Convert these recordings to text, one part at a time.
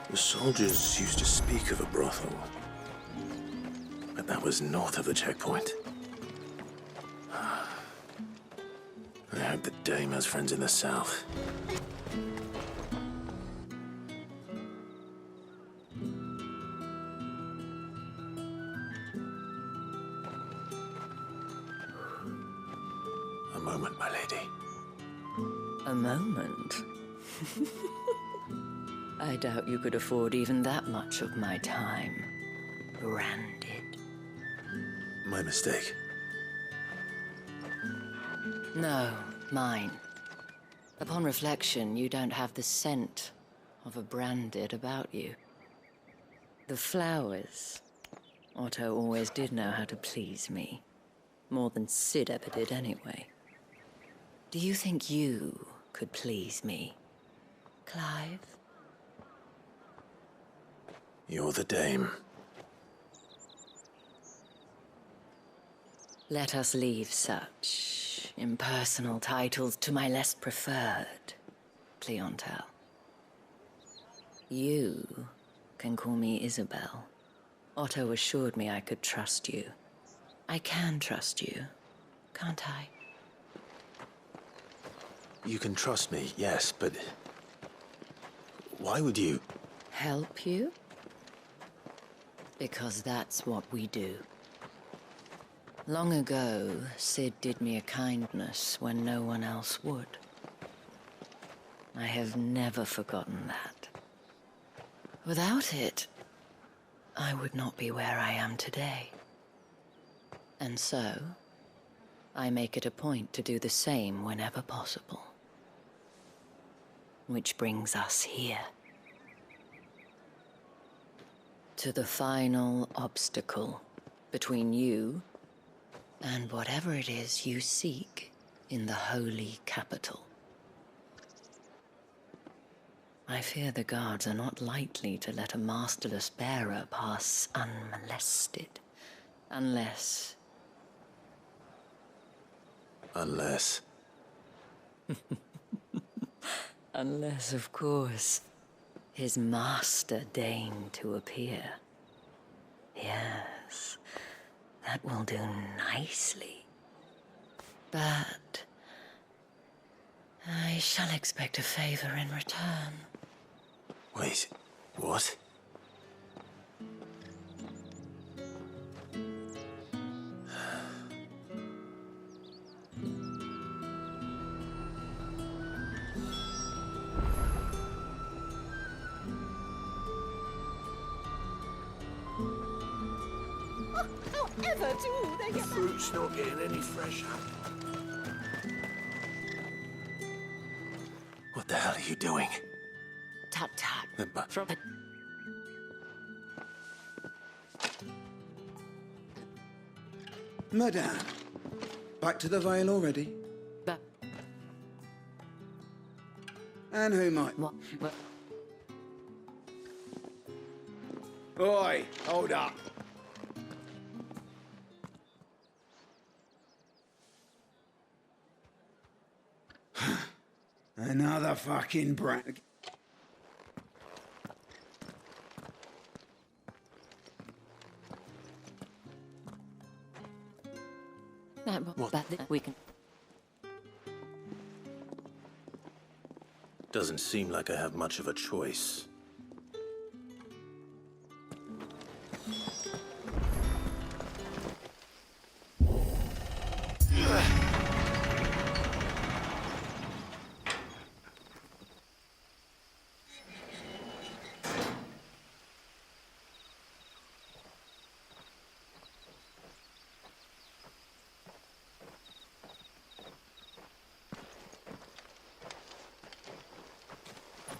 The soldiers used to speak of a brothel, but that was north of the checkpoint. I hope the dame has friends in the south. A moment, my lady. A moment? I doubt you could afford even that much of my time. Branded. My mistake. No, mine. Upon reflection, you don't have the scent of a branded about you. The flowers. Otto always did know how to please me. More than Sid ever did anyway. Do you think you could please me, Clive? You're the dame. Let us leave such impersonal titles to my less preferred clientele. You can call me Isabel. Otto assured me I could trust you. I can trust you, can't I? You can trust me, yes, but why would you? Help you? Because that's what we do. Long ago, Sid did me a kindness when no one else would. I have never forgotten that. Without it, I would not be where I am today. And so, I make it a point to do the same whenever possible. Which brings us here. To the final obstacle between you and whatever it is you seek in the holy capital. I fear the guards are not likely to let a masterless bearer pass unmolested. Unless... Unless... Unless, of course, his master deigned to appear. Yes, that will do nicely. But I shall expect a favor in return. Wait, what? However do they get that? Fruit's not getting any fresher. What the hell are you doing? Tut-tut. But From the... Madame, back to the Vale already? But... And who might? What? Oi, hold up. Another fucking brand. What? That we can... doesn't seem like I have much of a choice.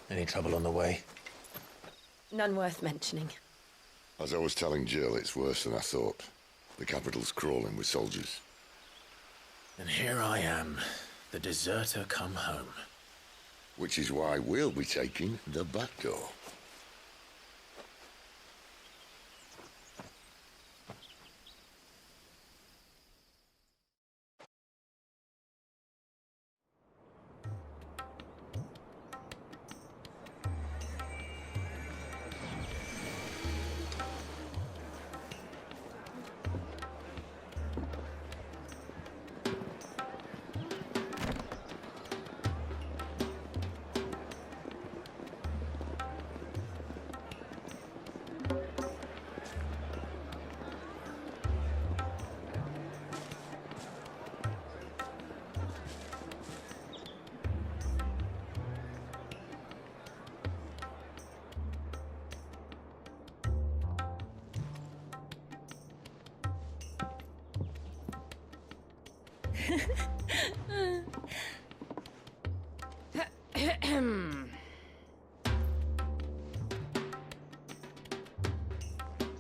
Any trouble on the way? None worth mentioning. As I was telling Jill, it's worse than I thought. The capital's crawling with soldiers. And here I am, the deserter come home. Which is why we'll be taking the back door.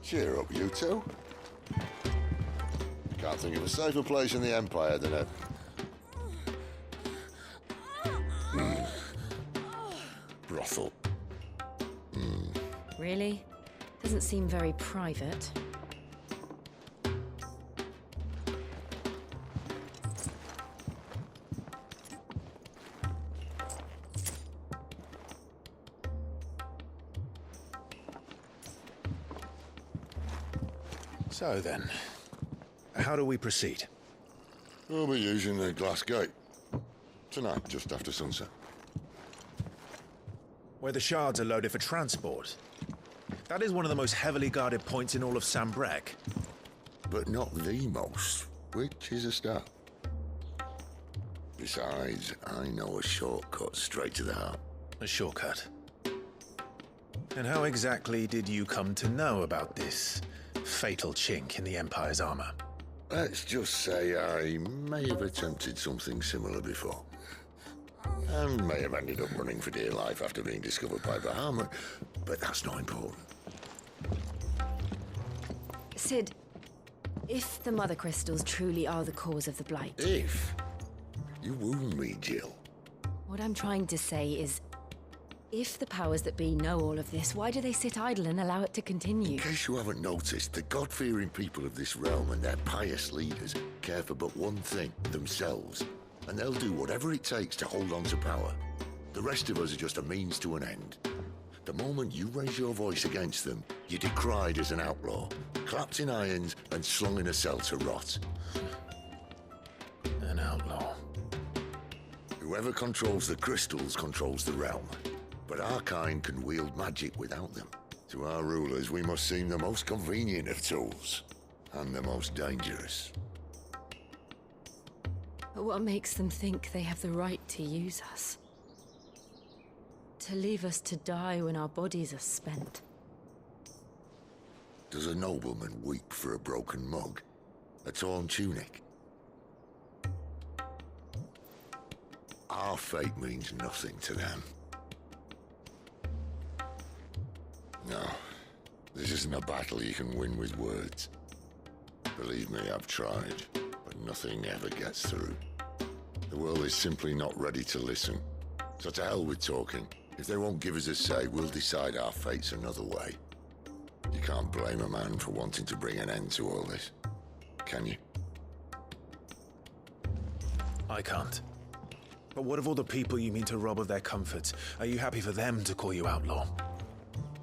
Cheer up, you two. Can't think of a safer place in the Empire than it. Brothel. Really? Doesn't seem very private. So then, how do we proceed? We'll be using the glass gate. Tonight, just after sunset. Where the shards are loaded for transport. That is one of the most heavily guarded points in all of Sambrec. But not the most, which is a start. Besides, I know a shortcut straight to the heart. A shortcut. And how exactly did you come to know about this fatal chink in the Empire's armor? Let's just say I may have attempted something similar before. And may have ended up running for dear life after being discovered by Bahamut, but that's not important. Sid, if the Mother Crystals truly are the cause of the Blight... If? You wound me, Jill. What I'm trying to say is, if the powers that be know all of this, why do they sit idle and allow it to continue? In case you haven't noticed, the God-fearing people of this realm and their pious leaders care for but one thing, themselves. And they'll do whatever it takes to hold on to power. The rest of us are just a means to an end. The moment you raise your voice against them, you're decried as an outlaw, clapped in irons and slung in a cell to rot. An outlaw. Whoever controls the crystals controls the realm. But our kind can wield magic without them. To our rulers, we must seem the most convenient of tools, and the most dangerous. But what makes them think they have the right to use us? To leave us to die when our bodies are spent? Does a nobleman weep for a broken mug? A torn tunic? Our fate means nothing to them. No, this isn't a battle you can win with words. Believe me, I've tried, but nothing ever gets through. The world is simply not ready to listen. So to hell with talking. If they won't give us a say, we'll decide our fates another way. You can't blame a man for wanting to bring an end to all this, can you? I can't. But what of all the people you mean to rob of their comforts? Are you happy for them to call you outlaw?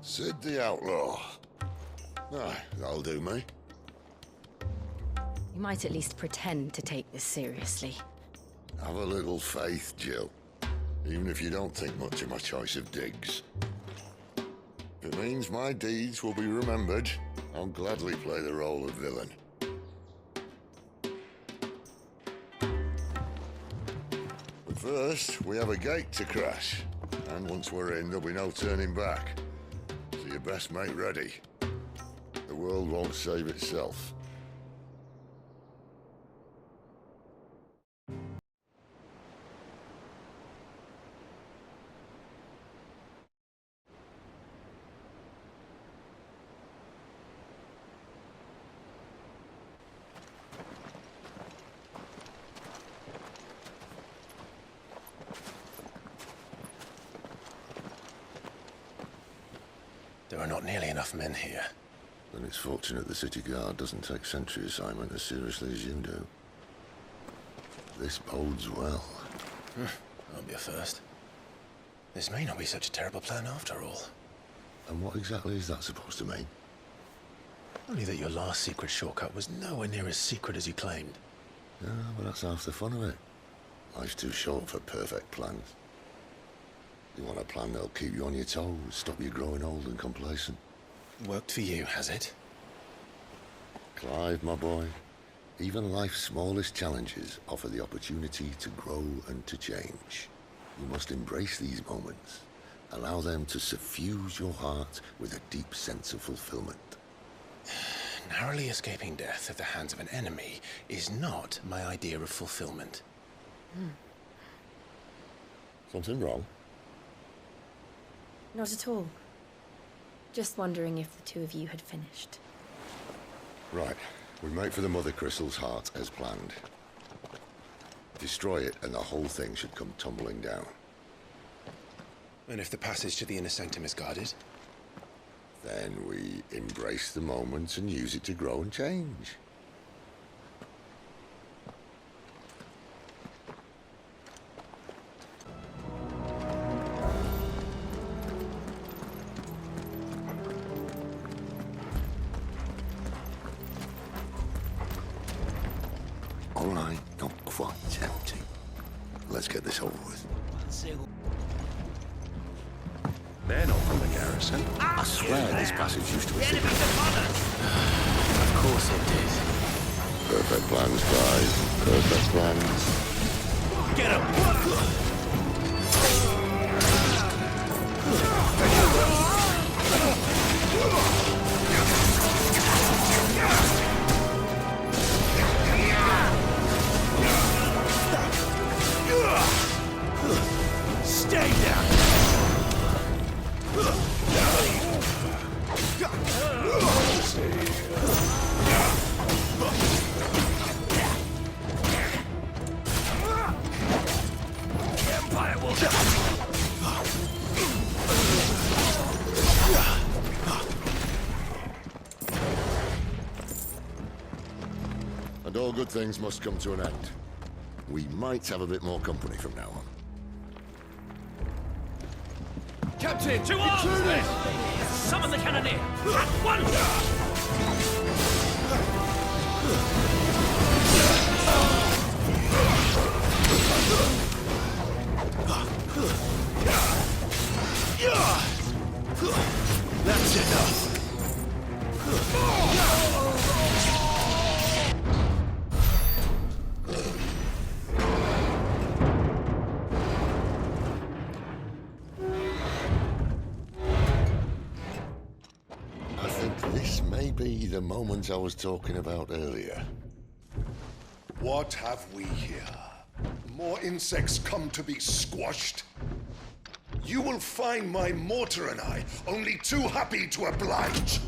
Sid the Outlaw. Aye, that'll do me. You might at least pretend to take this seriously. Have a little faith, Jill. Even if you don't think much of my choice of digs. If it means my deeds will be remembered, I'll gladly play the role of villain. But first, we have a gate to crash. And once we're in, there'll be no turning back. So you best make ready. The world won't save itself. There are not nearly enough men here. Then it's fortunate the city guard doesn't take sentry assignment as seriously as you do. This bodes well. That'll be a first. This may not be such a terrible plan after all. And what exactly is that supposed to mean? Only that your last secret shortcut was nowhere near as secret as you claimed. Yeah, but that's half the fun of it. Life's too short for perfect plans. You want a plan that'll keep you on your toes, stop you growing old and complacent. Worked for you, has it? Clive, my boy, even life's smallest challenges offer the opportunity to grow and to change. You must embrace these moments. Allow them to suffuse your heart with a deep sense of fulfillment. narrowly escaping death at the hands of an enemy is not my idea of fulfillment. Something wrong? Not at all. Just wondering if the two of you had finished. Right. We make for the Mother Crystal's heart as planned. Destroy it and the whole thing should come tumbling down. And if the passage to the inner sanctum is guarded? Then we embrace the moment and use it to grow and change. All right, not quite tempting. Let's get this over with. They're not from the garrison. I swear this passage used to exist. Of course it did. Perfect plans, guys. Perfect plans. Get him! Stay down! Empire will And all good things must come to an end. We might have a bit more company from now on. Captain, to arms! Summon the cannoneer! At once! That's enough! I think this may be the moment I was talking about earlier. What have we here? More insects come to be squashed? You will find my mortar and I only too happy to oblige.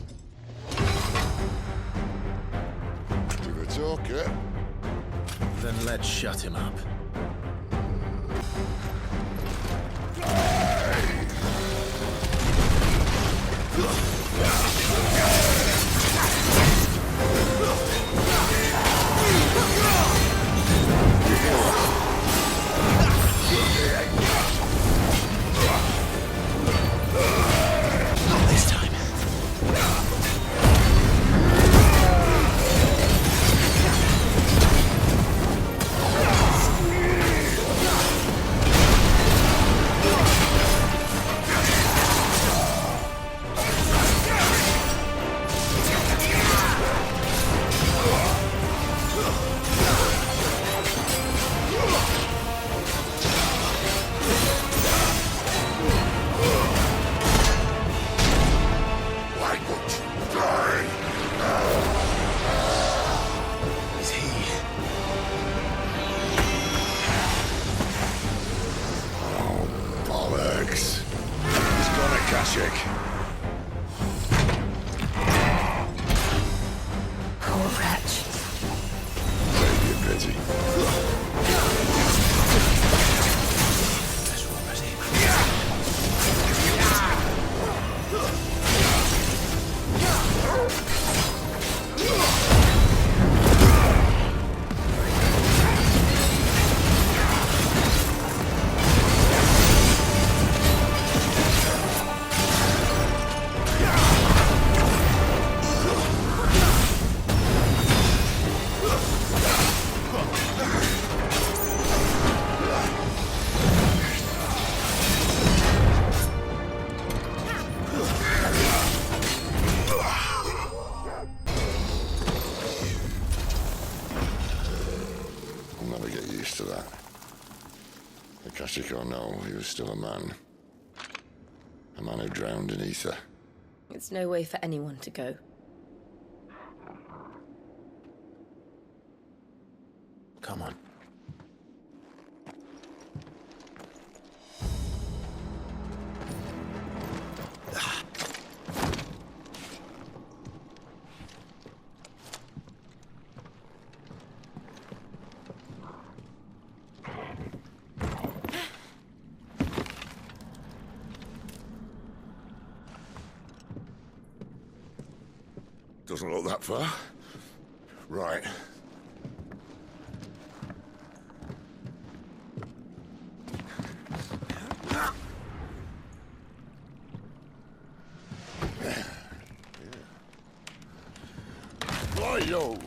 You're a talker. Then let's shut him up. Not this time. Is he? Bollocks. He's gone, Akashic. Poor wretch. Maybe a pity. As wrong as him. I'll never get used to that. Akashic or no, he was still a man. A man who drowned in ether. It's no way for anyone to go. Come on. Doesn't look that far. Right. Yo.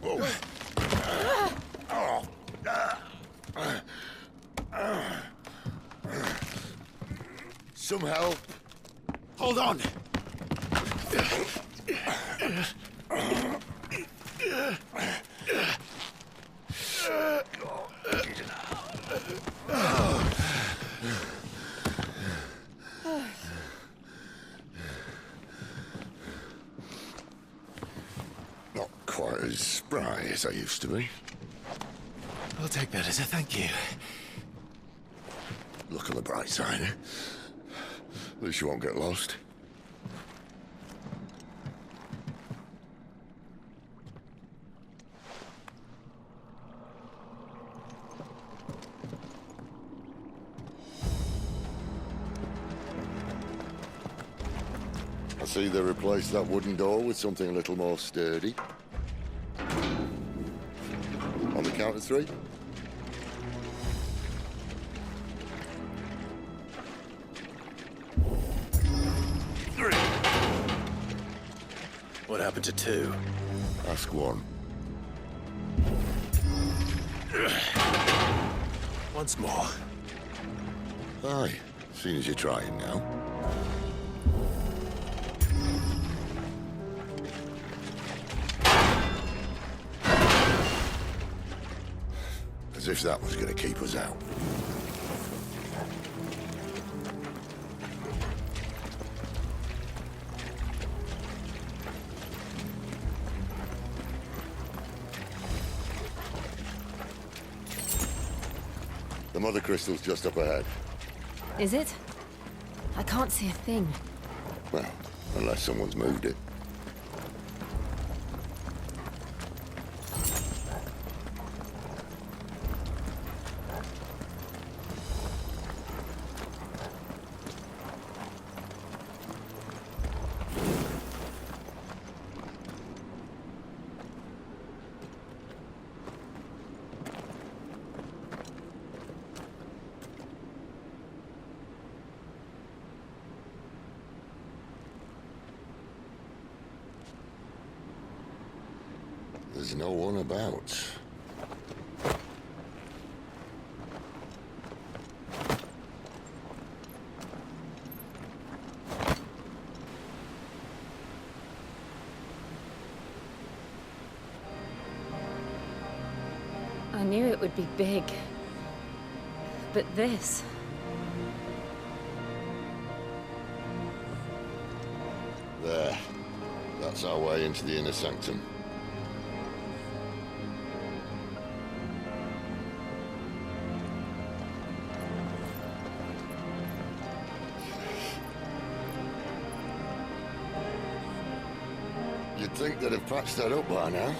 Oh. Some help. Hold on! Not quite as spry as I used to be. I'll take that as a thank you. Look on the bright side, eh? At least you won't get lost. I see they replaced that wooden door with something a little more sturdy. On the count of 3. What happened to 2? Ask 1. Once more. Aye, seeing as you're trying now. As if that was going to keep us out. The mother crystal's just up ahead. Is it? I can't see a thing. Well, unless someone's moved it. There's no one about. I knew it would be big. But this... There. That's our way into the inner sanctum. You'd think they'd have patched that up by now.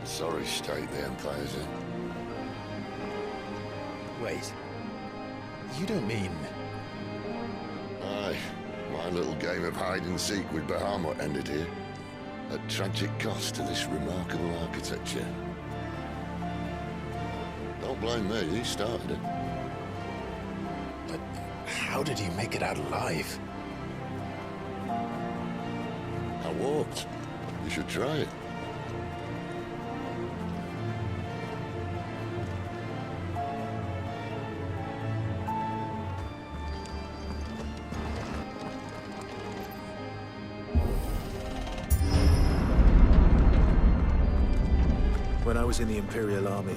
Sorry state the Empire's in. Wait. You don't mean... Aye. My little game of hide-and-seek with Bahamut ended here. At tragic cost to this remarkable architecture. Don't blame me, he started it. But how did you make it out alive? I walked. You should try it. When I was in the Imperial Army,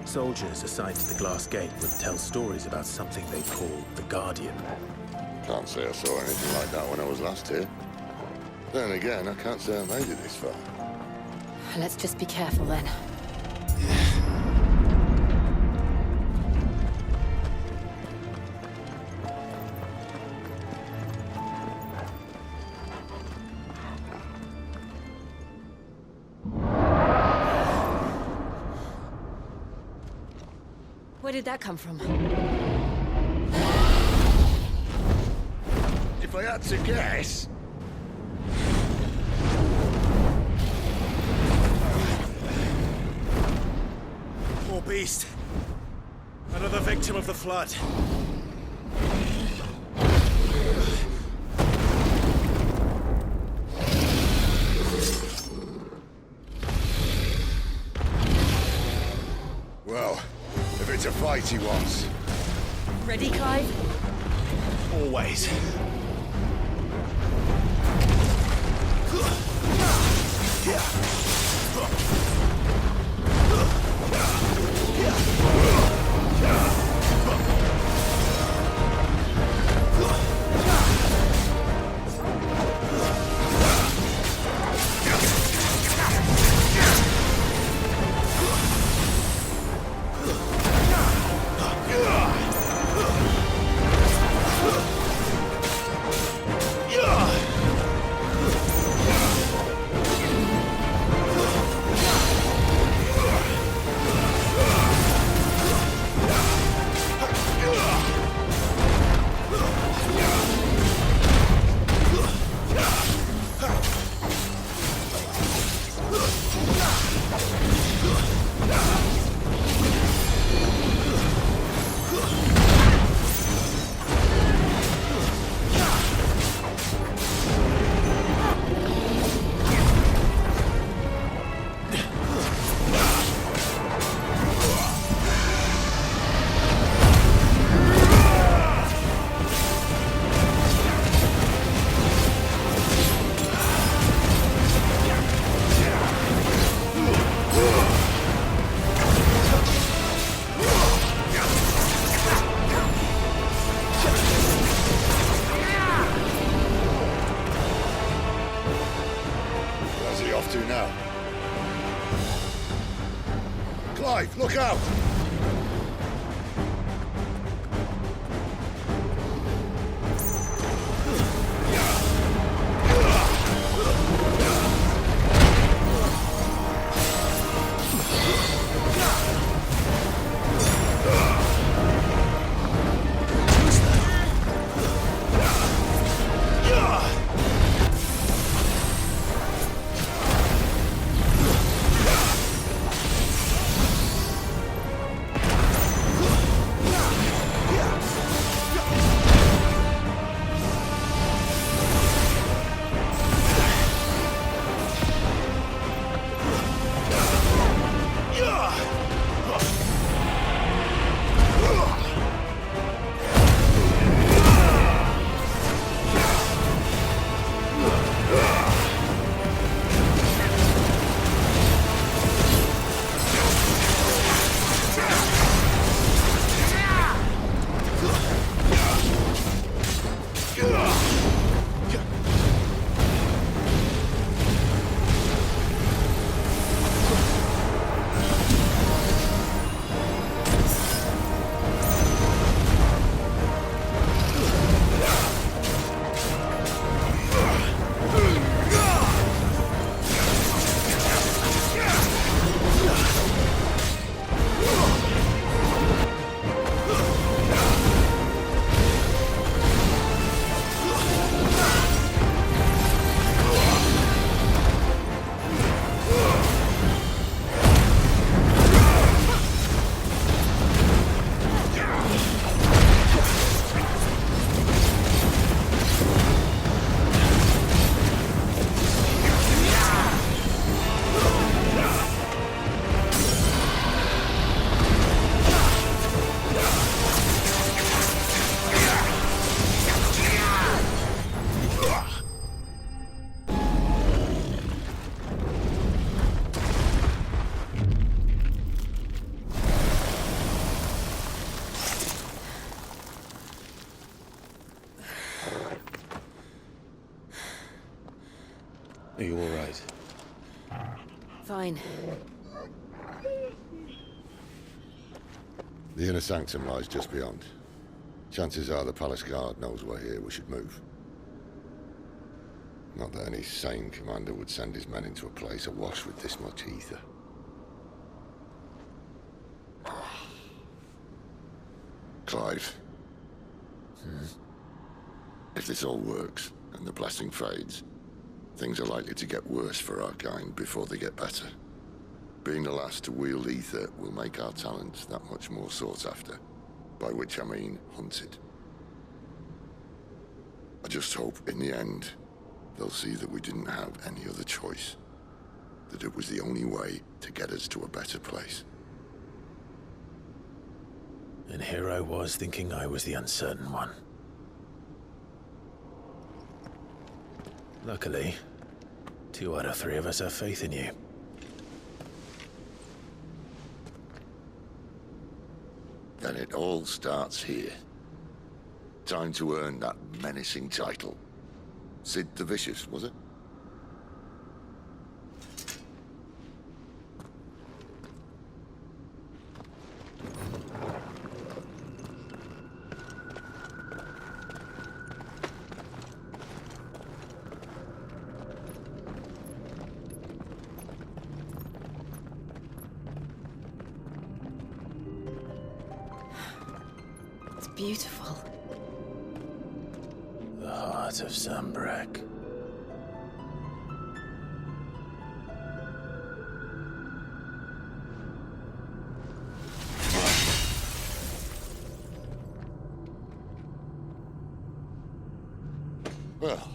soldiers assigned to the Glass Gate would tell stories about something they called the Guardian. Can't say I saw anything like that when I was last here. Then again, I can't say I made it this far. Let's just be careful then. did that come from? If I had to guess... Poor beast. Another victim of the flood. Well, if it's a fight he wants. Ready, Clive? Always. Clive, look out! Are you all right? Fine. The inner sanctum lies just beyond. Chances are the palace guard knows we're here. We should move. Not that any sane commander would send his men into a place awash with this much ether. Clive. If this all works, and the blessing fades, things are likely to get worse for our kind before they get better. Being the last to wield ether will make our talents that much more sought after. By which I mean hunted. I just hope, in the end, they'll see that we didn't have any other choice. That it was the only way to get us to a better place. And here I was thinking I was the uncertain one. Luckily, 2 out of 3 of us have faith in you. Then it all starts here. Time to earn that menacing title. Sid the Vicious, was it? It's beautiful. The heart of Zambrak. Well,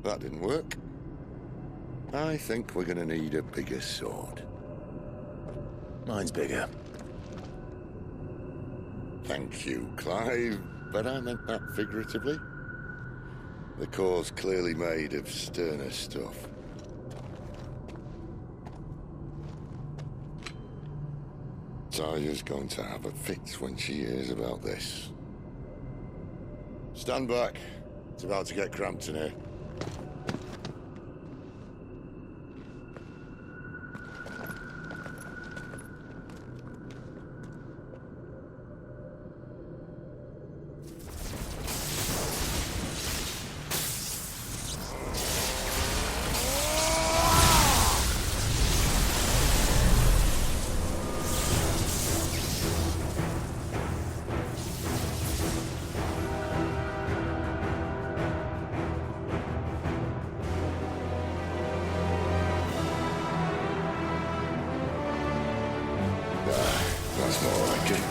that didn't work. I think we're gonna need a bigger sword. Mine's bigger. Thank you, Clive, but I meant that figuratively. The core's clearly made of sterner stuff. Taya's going to have a fit when she hears about this. Stand back. It's about to get cramped in here. That's more like it.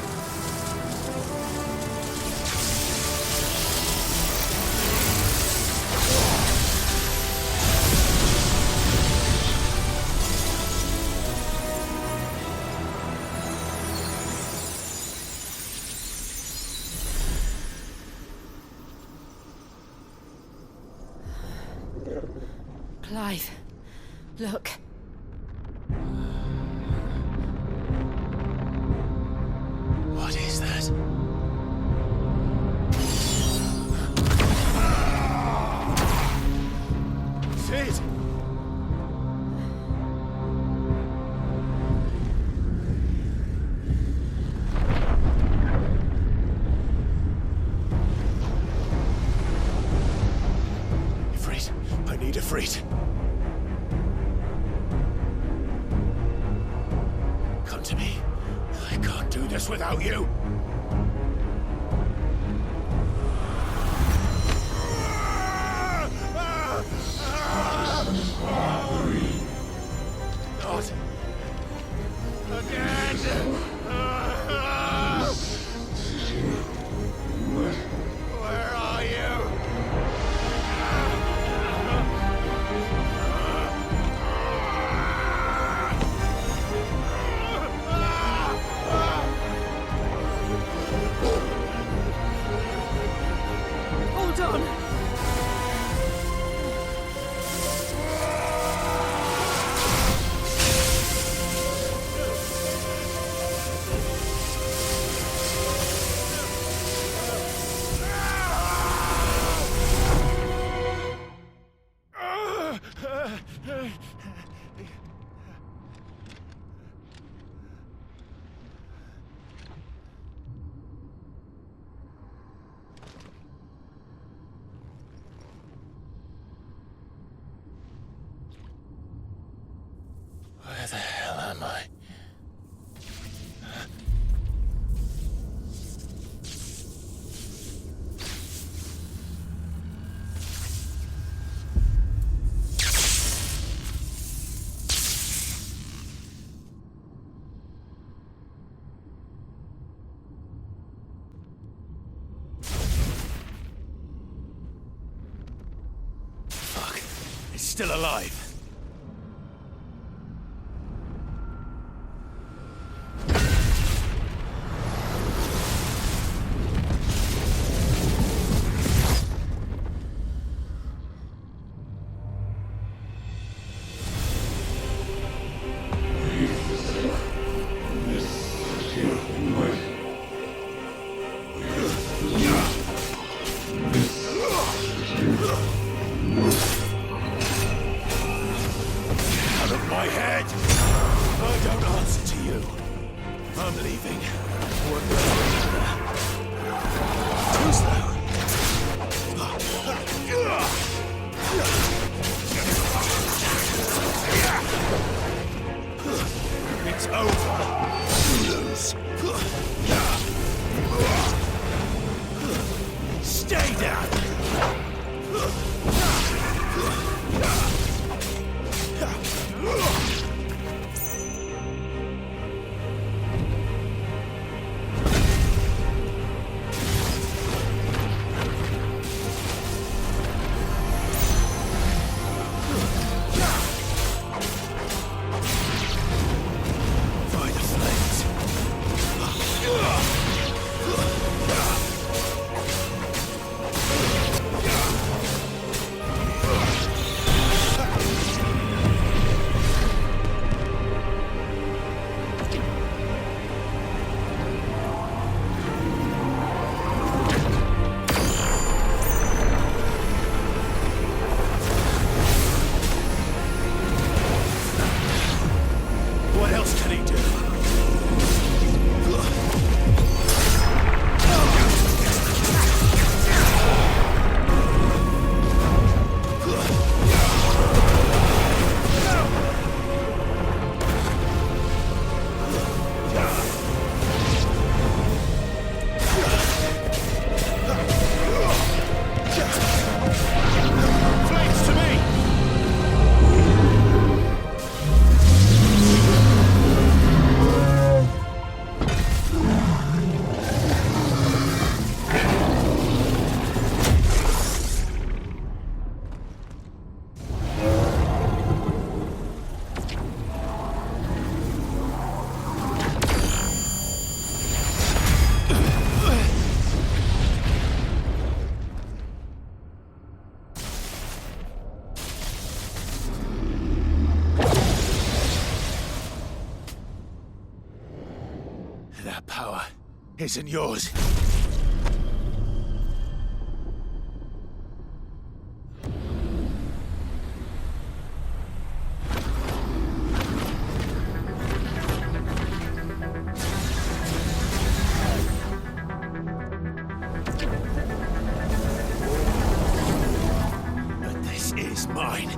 Clive, look. What is that? Sid! Ifrit, I need Ifrit. Come to me. I can't do this without you. Not again. Where are you? Hold on. still alive. Out of my head! I don't answer to you. I'm leaving. Too slow. It's over. You lose. Stay down. By the flames. What else can he do? Flames to me! That power isn't yours. But this is mine.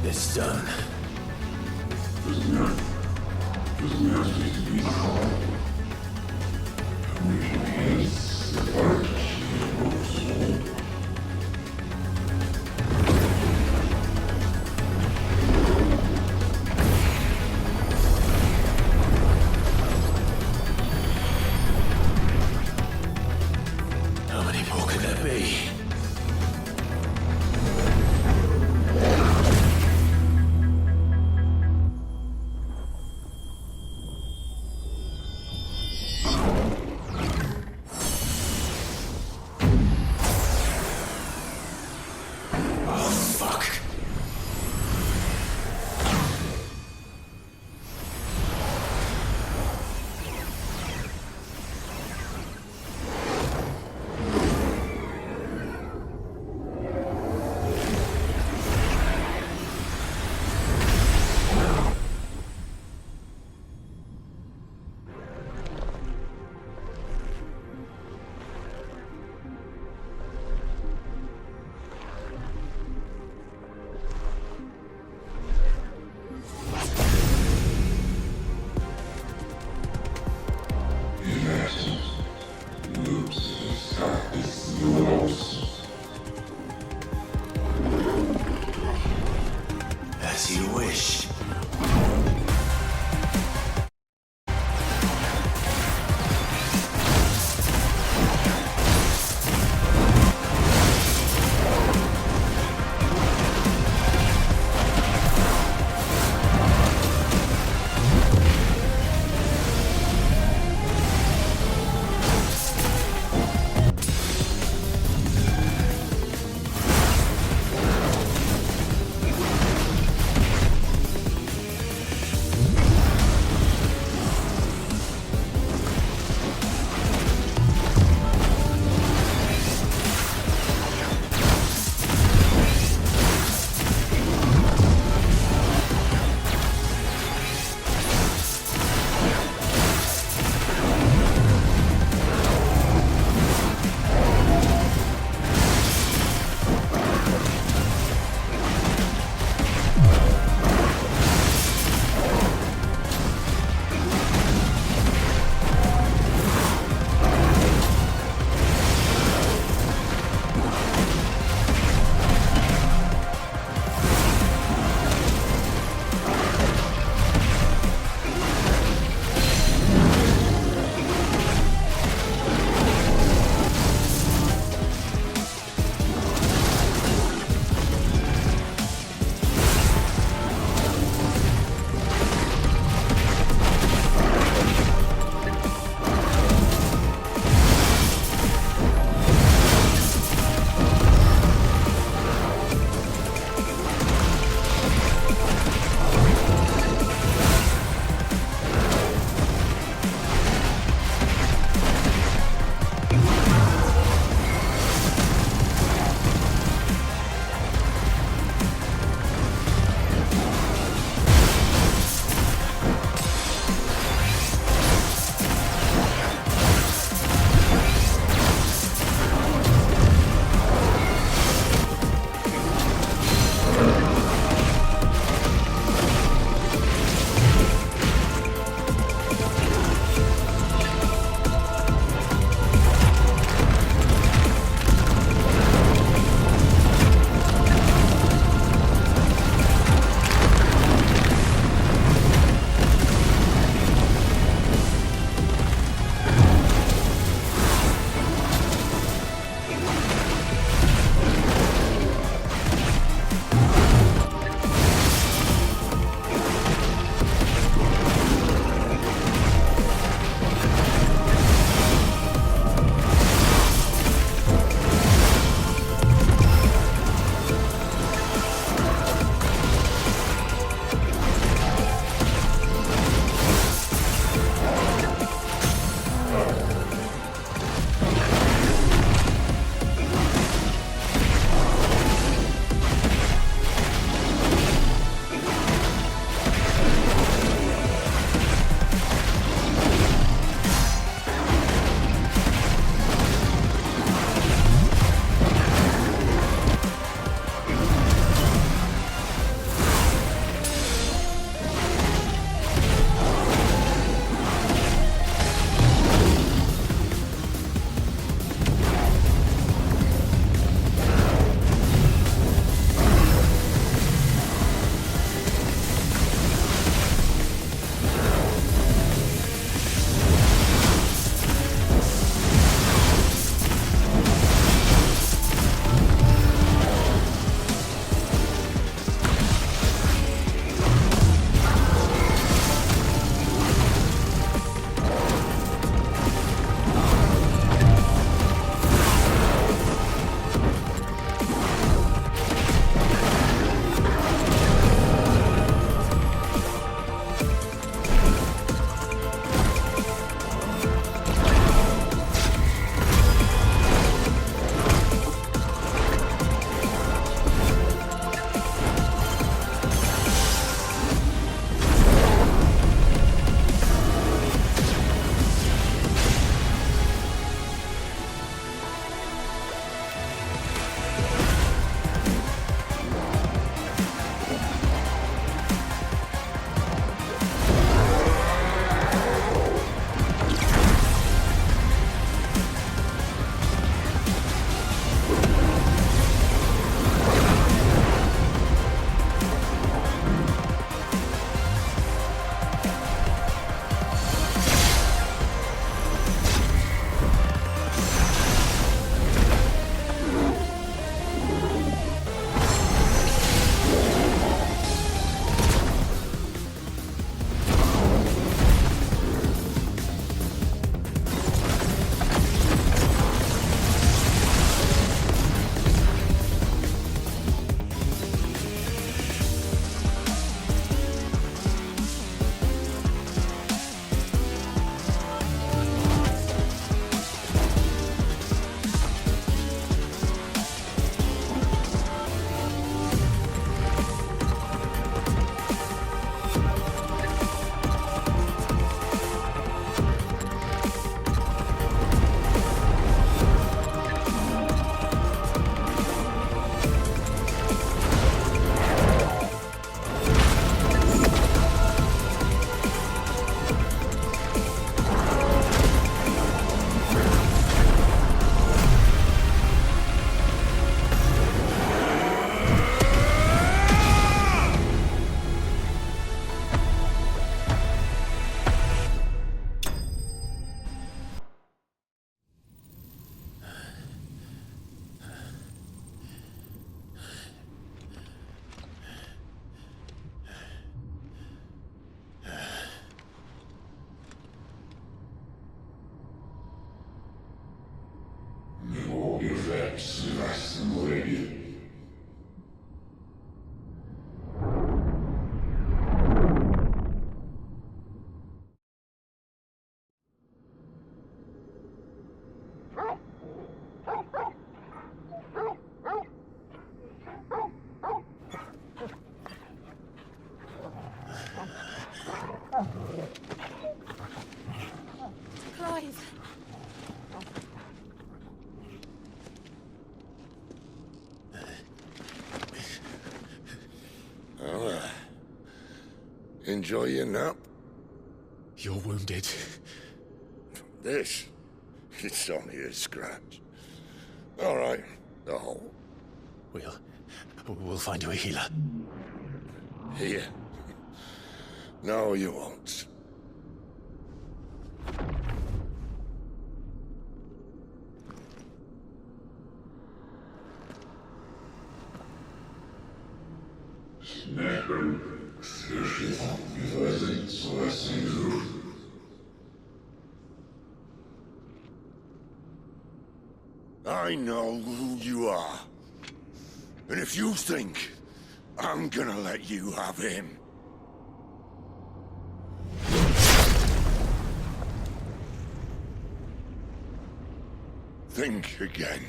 It's done. How many more could there be? Clive! Well, enjoy your nap. You're wounded. This? It's only a scratch. All right, the hole. We'll find you a healer. Here. No, you won't. I know who you are. And if you think I'm gonna let you have him... think again.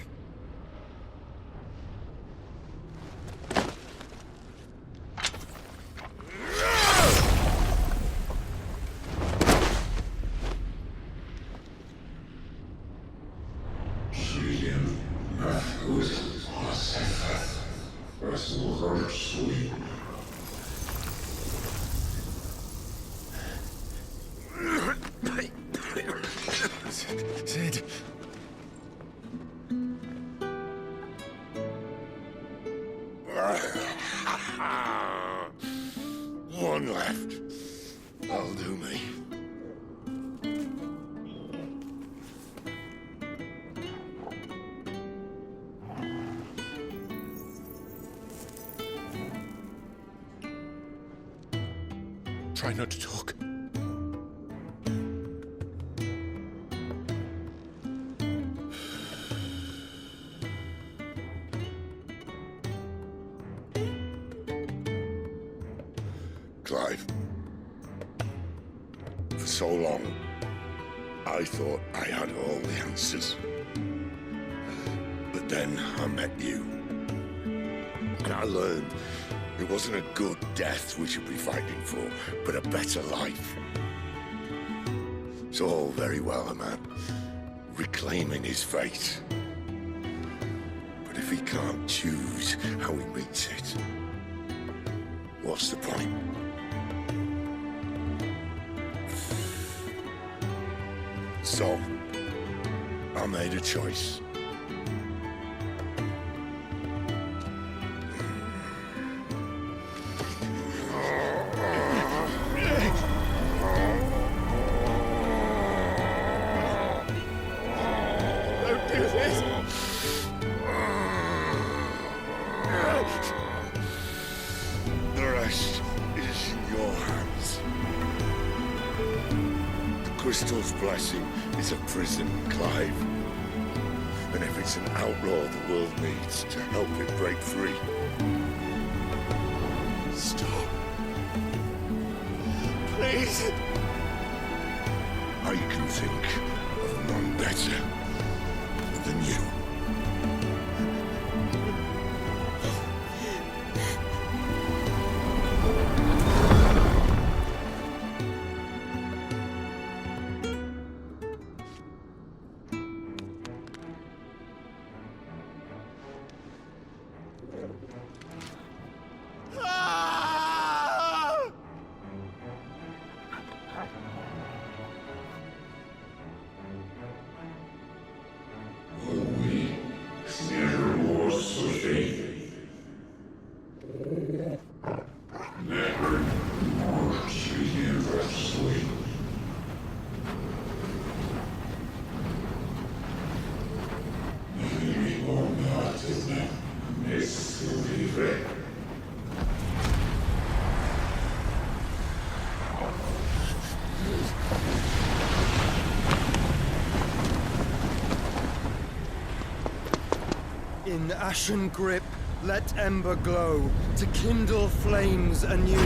Sid. One left. That'll do me. Try not to talk. Clive. For so long, I thought I had all the answers. But then I met you. And I learned it wasn't a good death we should be fighting for, but a better life. It's all very well, a man reclaiming his fate. But if he can't choose how he meets it, what's the point? So, I made a choice. Don't do this! The rest is in your hands. The Crystal's blessing is a prison, Clive. And if it's an outlaw the world needs to help it break free. Stop. Please. I can think of none better than you. Ah! In ashen grip, let ember glow, to kindle flames anew.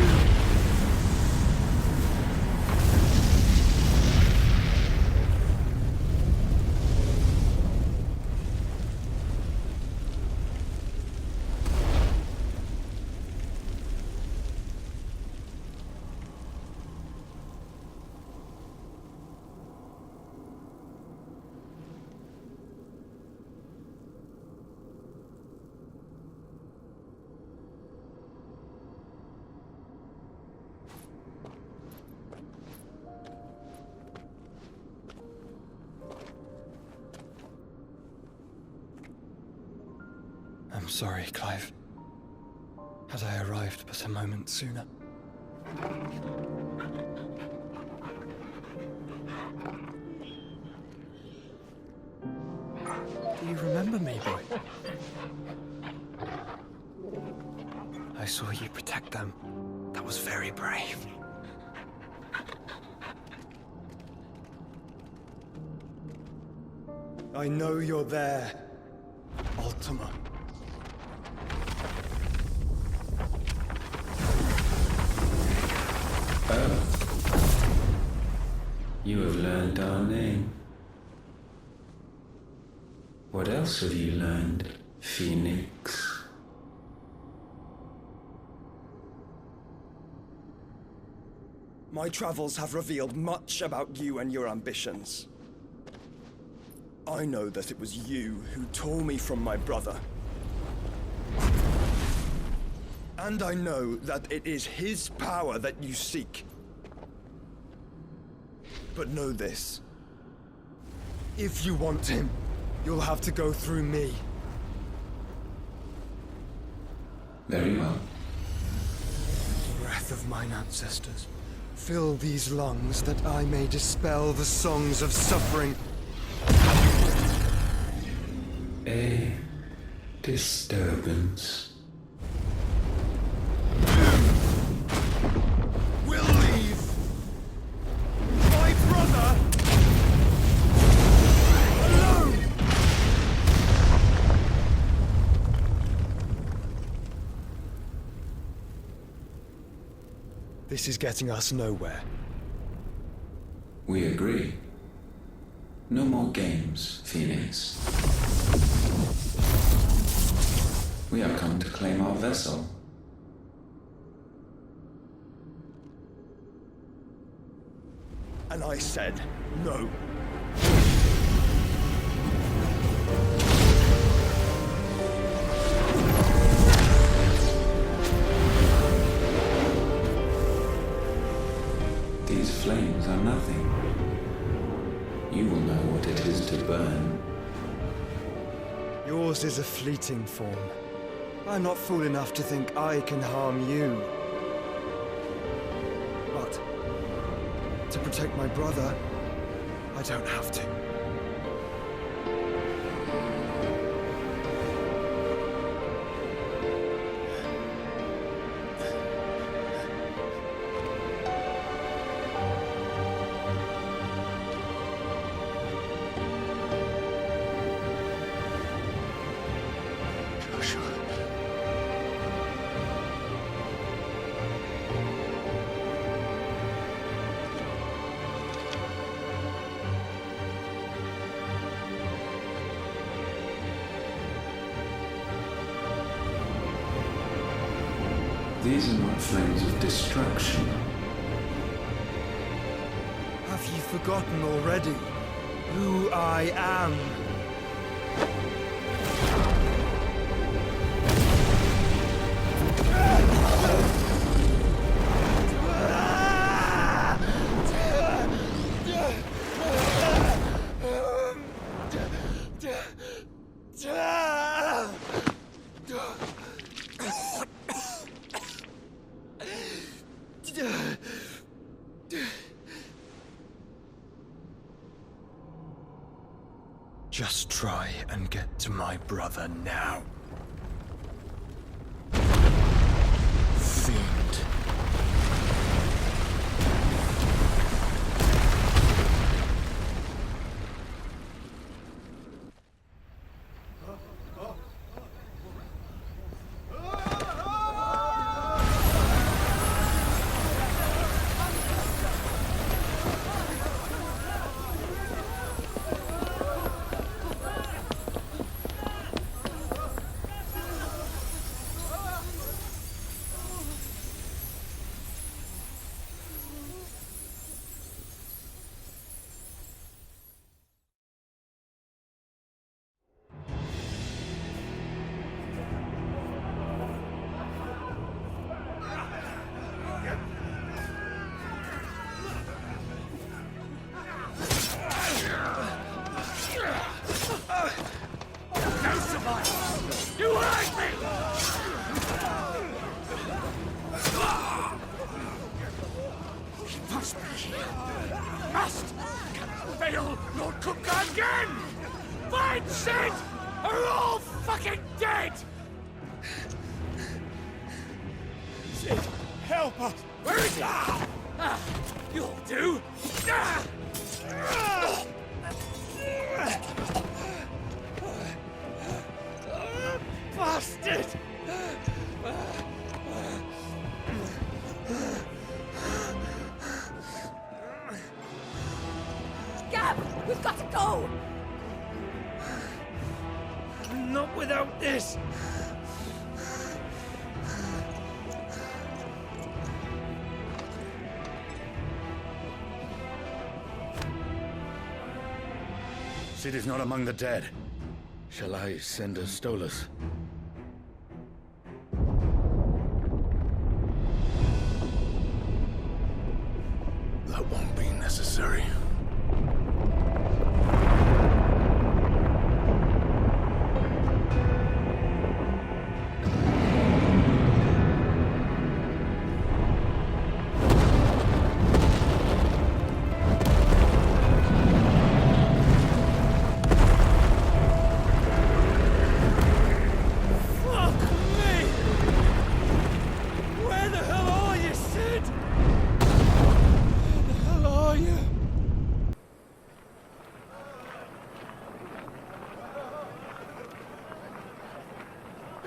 I'm sorry, Clive. Had I arrived but a moment sooner. Do you remember me, boy? I saw you protect them. That was very brave. I know you're there, Ultima. You have learned our name. What else have you learned, Phoenix? My travels have revealed much about you and your ambitions. I know that it was you who tore me from my brother. And I know that it is his power that you seek. But know this. If you want him, you'll have to go through me. Very well. Breath of mine ancestors, fill these lungs that I may dispel the songs of suffering. A disturbance. We'll leave. My brother alone. This is getting us nowhere. We agree. No more games, Phoenix. We have come to claim our vessel. And I said no. These flames are nothing. You will know what it is to burn. Yours is a fleeting form. I'm not fool enough to think I can harm you. But to protect my brother, I don't have to. These are not flames of destruction. Have you forgotten already who I am? Just try and get to my brother now. Fiend. crucify! You hurt me! He must be here. Must! Cannot fail Lord Cook again! Find Sid! Are all fucking dead! Sid, help us! Where is he? You'll do! Bastard! Gab, we've got to go! Not without this! Sid is not among the dead. Shall I send a Stolas? That won't be necessary.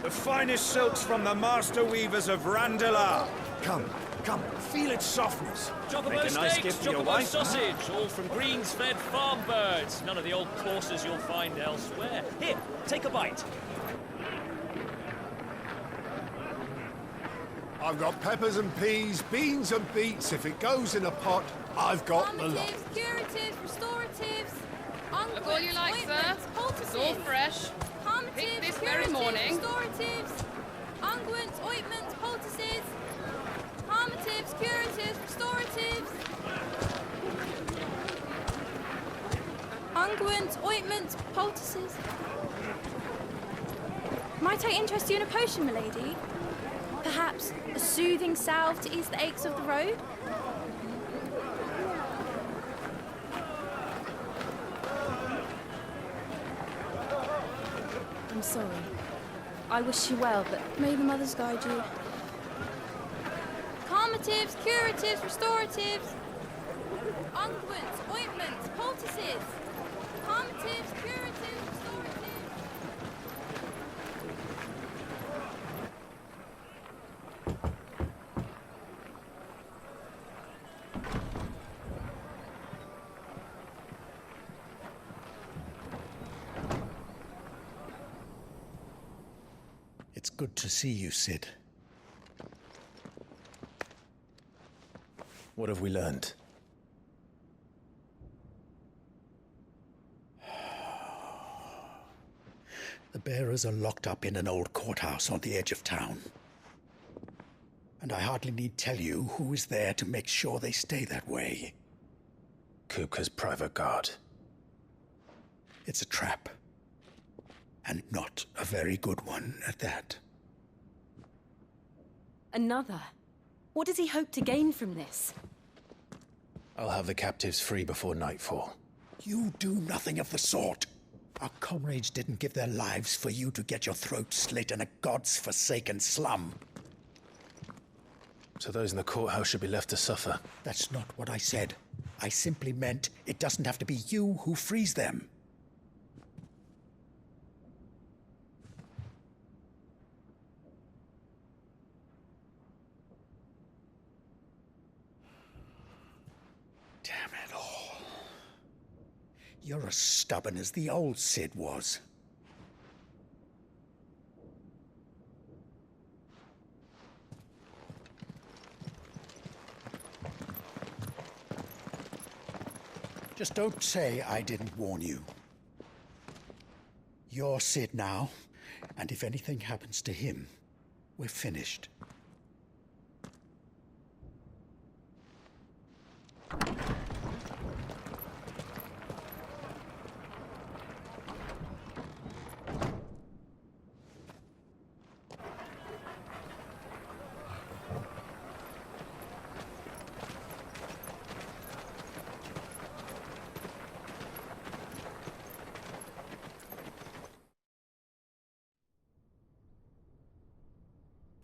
The finest silks from the master weavers of Randalar. Come, feel its softness. Chocobo Make a nice steaks, gift for your chocobo wife. sausage, all from greens-fed farm birds. None of the old courses you'll find elsewhere. Here, take a bite. I've got peppers and peas, beans and beets. If it goes in a pot, I've got the lot. Calmatives, curatives, restoratives, Look all you like, sir. It's all fresh. Picked this very morning. Restoratives, unguents, ointments, poultices, calmatives, curatives, restoratives, unguents, ointments, poultices. Might I interest you in a potion, milady? Perhaps a soothing salve to ease the aches of the road? I'm sorry. I wish you well, but may the mothers guide you. Calmatives, curatives, restoratives, unguents, ointments, poultices, calmatives, curatives, restoratives. It's good to see you, Sid. What have we learned? The bearers are locked up in an old courthouse on the edge of town. And I hardly need tell you who is there to make sure they stay that way. Kupka's private guard. It's a trap. And not a very good one at that. Another? What does he hope to gain from this? I'll have the captives free before nightfall. You do nothing of the sort. Our comrades didn't give their lives for you to get your throat slit in a god's forsaken slum. So those in the courthouse should be left to suffer. That's not what I said. I simply meant it doesn't have to be you who frees them. Damn it all. You're as stubborn as the old Sid was. Just don't say I didn't warn you. You're Sid now, and if anything happens to him, we're finished.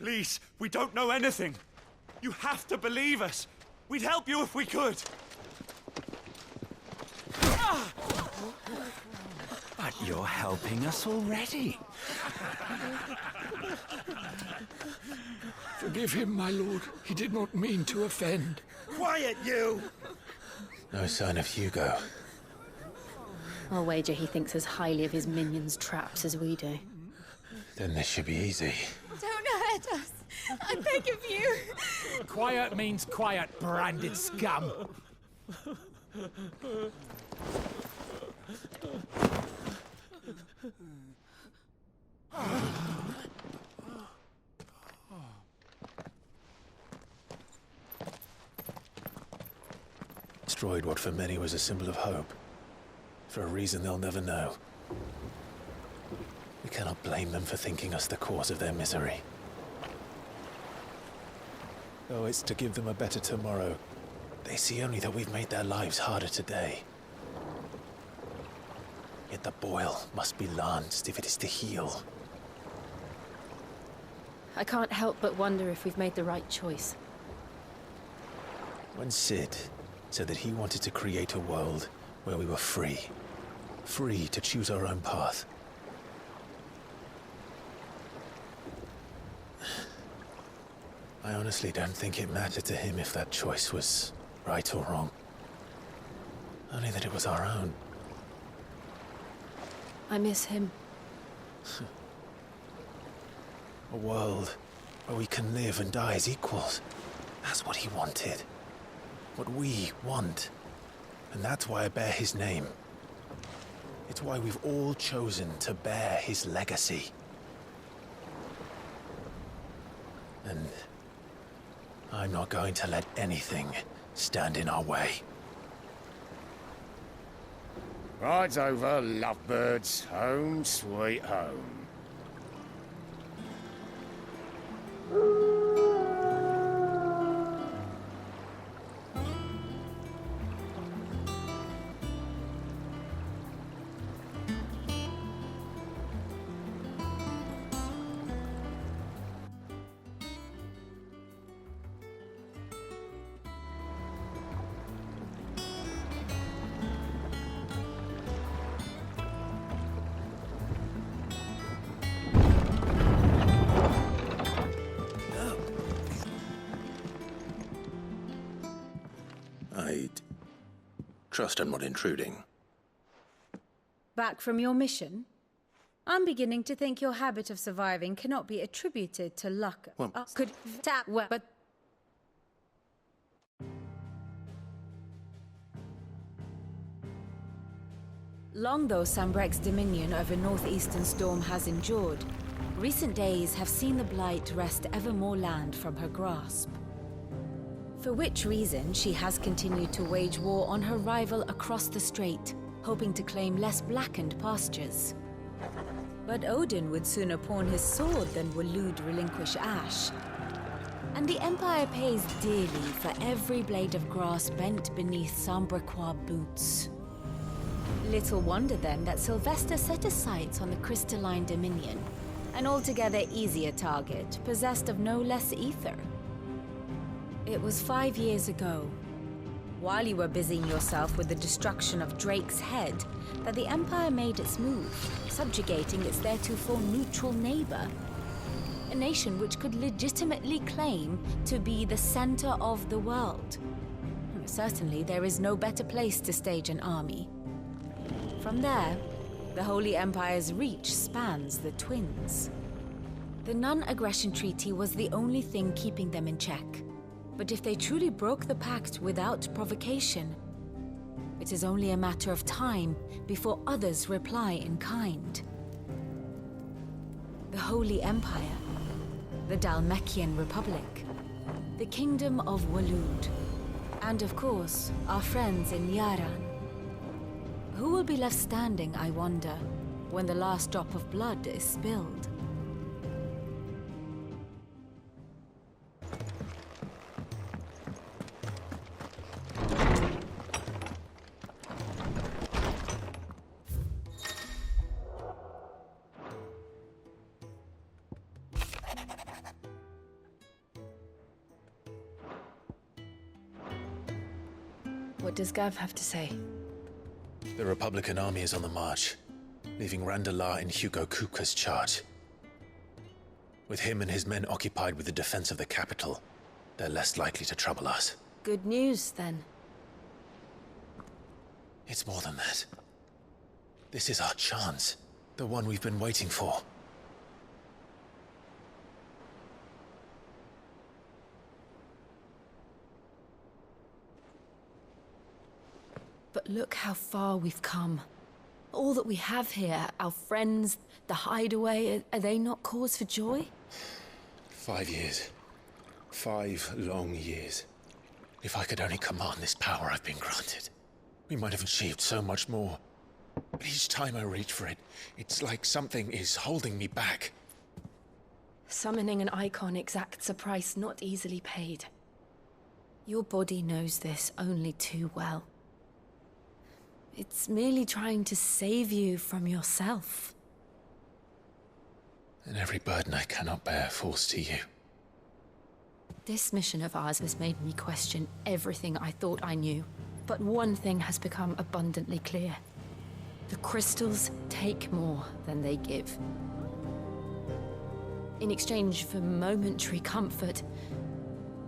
Please, we don't know anything. You have to believe us. We'd help you if we could. But you're helping us already. Forgive him, my lord. He did not mean to offend. Quiet, you! No sign of Hugo. I'll wager he thinks as highly of his minions' traps as we do. Then this should be easy. Don't hurt us. I beg of you. Quiet means quiet, branded scum. Destroyed what for many was a symbol of hope. For a reason they'll never know. We cannot blame them for thinking us the cause of their misery. Oh, it's to give them a better tomorrow. They see only that we've made their lives harder today. Yet the boil must be lanced if it is to heal. I can't help but wonder if we've made the right choice. When Cid said that he wanted to create a world where we were free. Free to choose our own path. I honestly don't think it mattered to him if that choice was right or wrong. Only that it was our own. I miss him. A world where we can live and die as equals. That's what he wanted. What we want. And that's why I bear his name. It's why we've all chosen to bear his legacy. And I'm not going to let anything stand in our way. Rides over, lovebirds. Home, sweet home. I'd trust I'm not intruding. Back from your mission? I'm beginning to think your habit of surviving cannot be attributed to luck. Well, could tap well, but long though Sambrek's dominion over northeastern Storm has endured, recent days have seen the Blight wrest ever more land from her grasp. For which reason she has continued to wage war on her rival across the strait, hoping to claim less blackened pastures. But Odin would sooner pawn his sword than Waloed relinquish Ash. And the Empire pays dearly for every blade of grass bent beneath Sambrequois boots. Little wonder then that Sylvester set his sights on the Crystalline Dominion, an altogether easier target, possessed of no less ether. It was 5 years ago, while you were busying yourself with the destruction of Drake's head, that the Empire made its move, subjugating its theretofore neutral neighbor. A nation which could legitimately claim to be the center of the world. Certainly, there is no better place to stage an army. From there, the Holy Empire's reach spans the Twins. The non-aggression treaty was the only thing keeping them in check. But if they truly broke the pact without provocation, it is only a matter of time before others reply in kind. The Holy Empire, the Dhalmekian Republic, the Kingdom of Waloed, and of course, our friends in Yaran. Who will be left standing, I wonder, when the last drop of blood is spilled? What does Gav have to say? The Republican army is on the march, leaving Randalar in Hugo Kupka's charge. With him and his men occupied with the defense of the capital, they're less likely to trouble us. Good news, then. It's more than that. This is our chance. The one we've been waiting for. But look how far we've come. All that we have here, our friends, the hideaway, are they not cause for joy? 5 years. 5 long years. If I could only command this power I've been granted, we might have achieved so much more. But each time I reach for it, it's like something is holding me back. Summoning an icon exacts a price not easily paid. Your body knows this only too well. It's merely trying to save you from yourself. And every burden I cannot bear falls to you. This mission of ours has made me question everything I thought I knew. But one thing has become abundantly clear. The crystals take more than they give. In exchange for momentary comfort,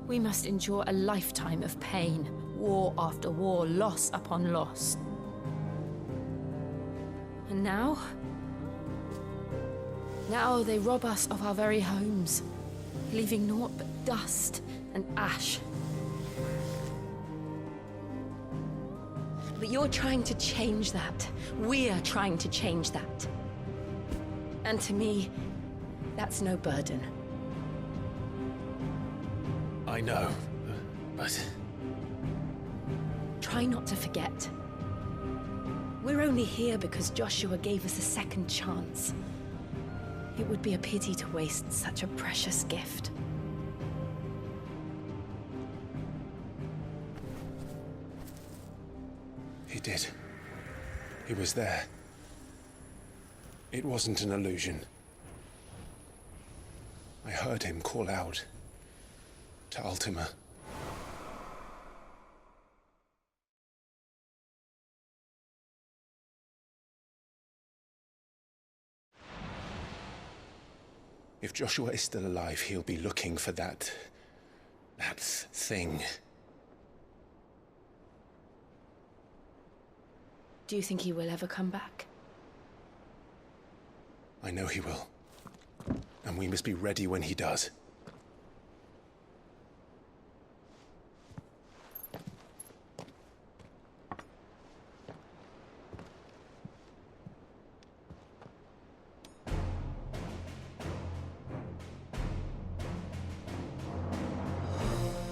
we must endure a lifetime of pain, war after war, loss upon loss. And now they rob us of our very homes, leaving naught but dust and ash. But you're trying to change that. We're trying to change that. And to me, that's no burden. I know, but... Try not to forget. We're only here because Joshua gave us a second chance. It would be a pity to waste such a precious gift. He did. He was there. It wasn't an illusion. I heard him call out to Ultima. If Joshua is still alive, he'll be looking for that thing. Do you think he will ever come back? I know he will. And we must be ready when he does.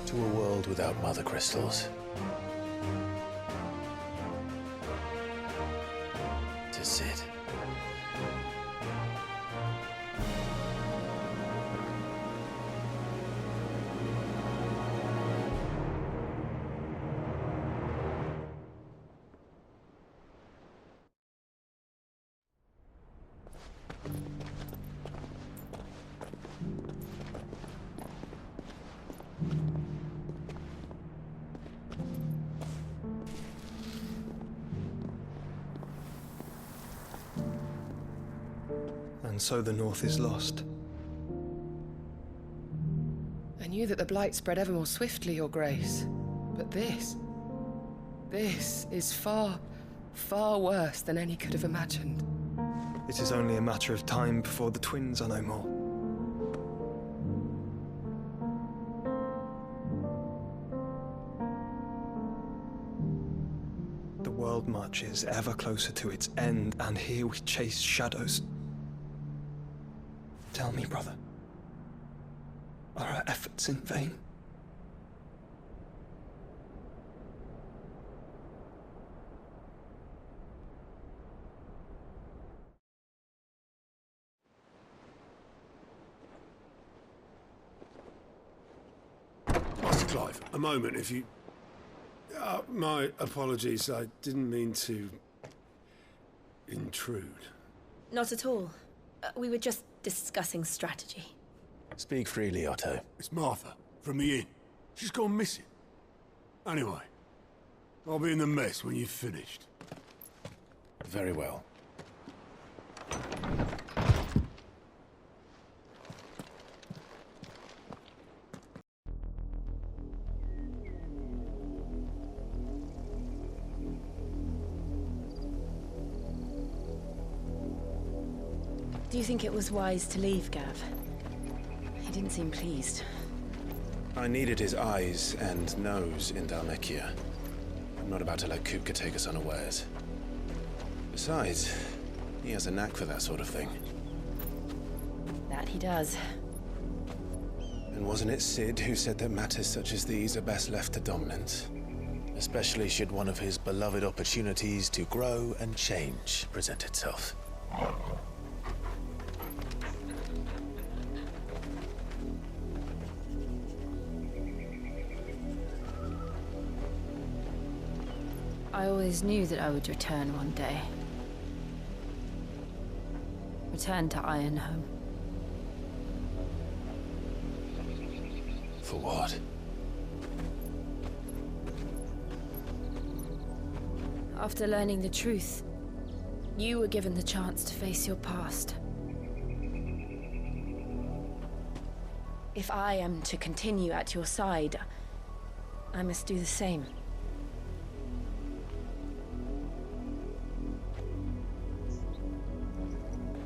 To a world without mother crystals. To Sid. And so the North is lost. I knew that the Blight spread ever more swiftly, Your Grace. But this is far, far worse than any could have imagined. It is only a matter of time before the twins are no more. The world marches ever closer to its end, and here we chase shadows. Tell me, brother, are our efforts in vain? Master Clive, a moment, if you... my apologies, I didn't mean to... intrude. Not at all. We were just discussing strategy. Speak freely, Otto. It's Martha, from the inn. She's gone missing. Anyway, I'll be in the mess when you've finished. Very well. Do you think it was wise to leave, Gav? He didn't seem pleased. I needed his eyes and nose in Dhalmekia. I'm not about to let Kupka take us unawares. Besides, he has a knack for that sort of thing. That he does. And wasn't it Sid who said that matters such as these are best left to dominance? Especially should one of his beloved opportunities to grow and change present itself. I always knew that I would return one day. Return to Ironhome. For what? After learning the truth, you were given the chance to face your past. If I am to continue at your side, I must do the same.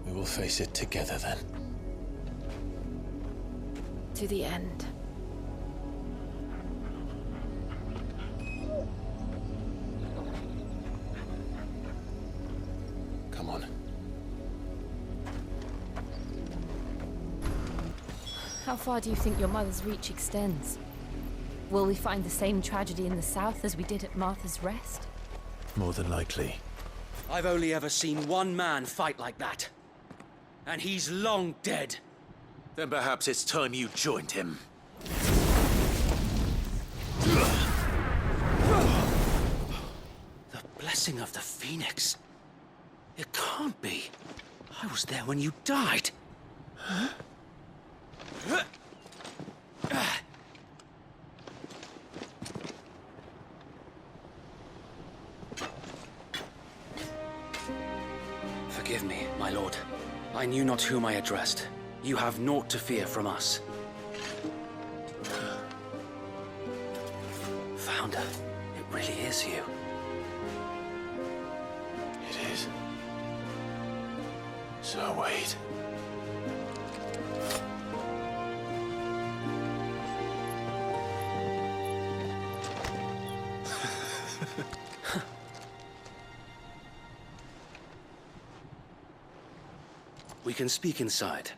We will face it together then. To the end. Come on. How far do you think your mother's reach extends? Will we find the same tragedy in the south as we did at Martha's Rest? More than likely. I've only ever seen one man fight like that. And he's long dead. Then perhaps it's time you joined him. The blessing of the Phoenix. It can't be. I was there when you died. Huh? Forgive me, my lord. I knew not whom I addressed. You have naught to fear from us. Founder, it really is you. It is. So wait. We can speak inside.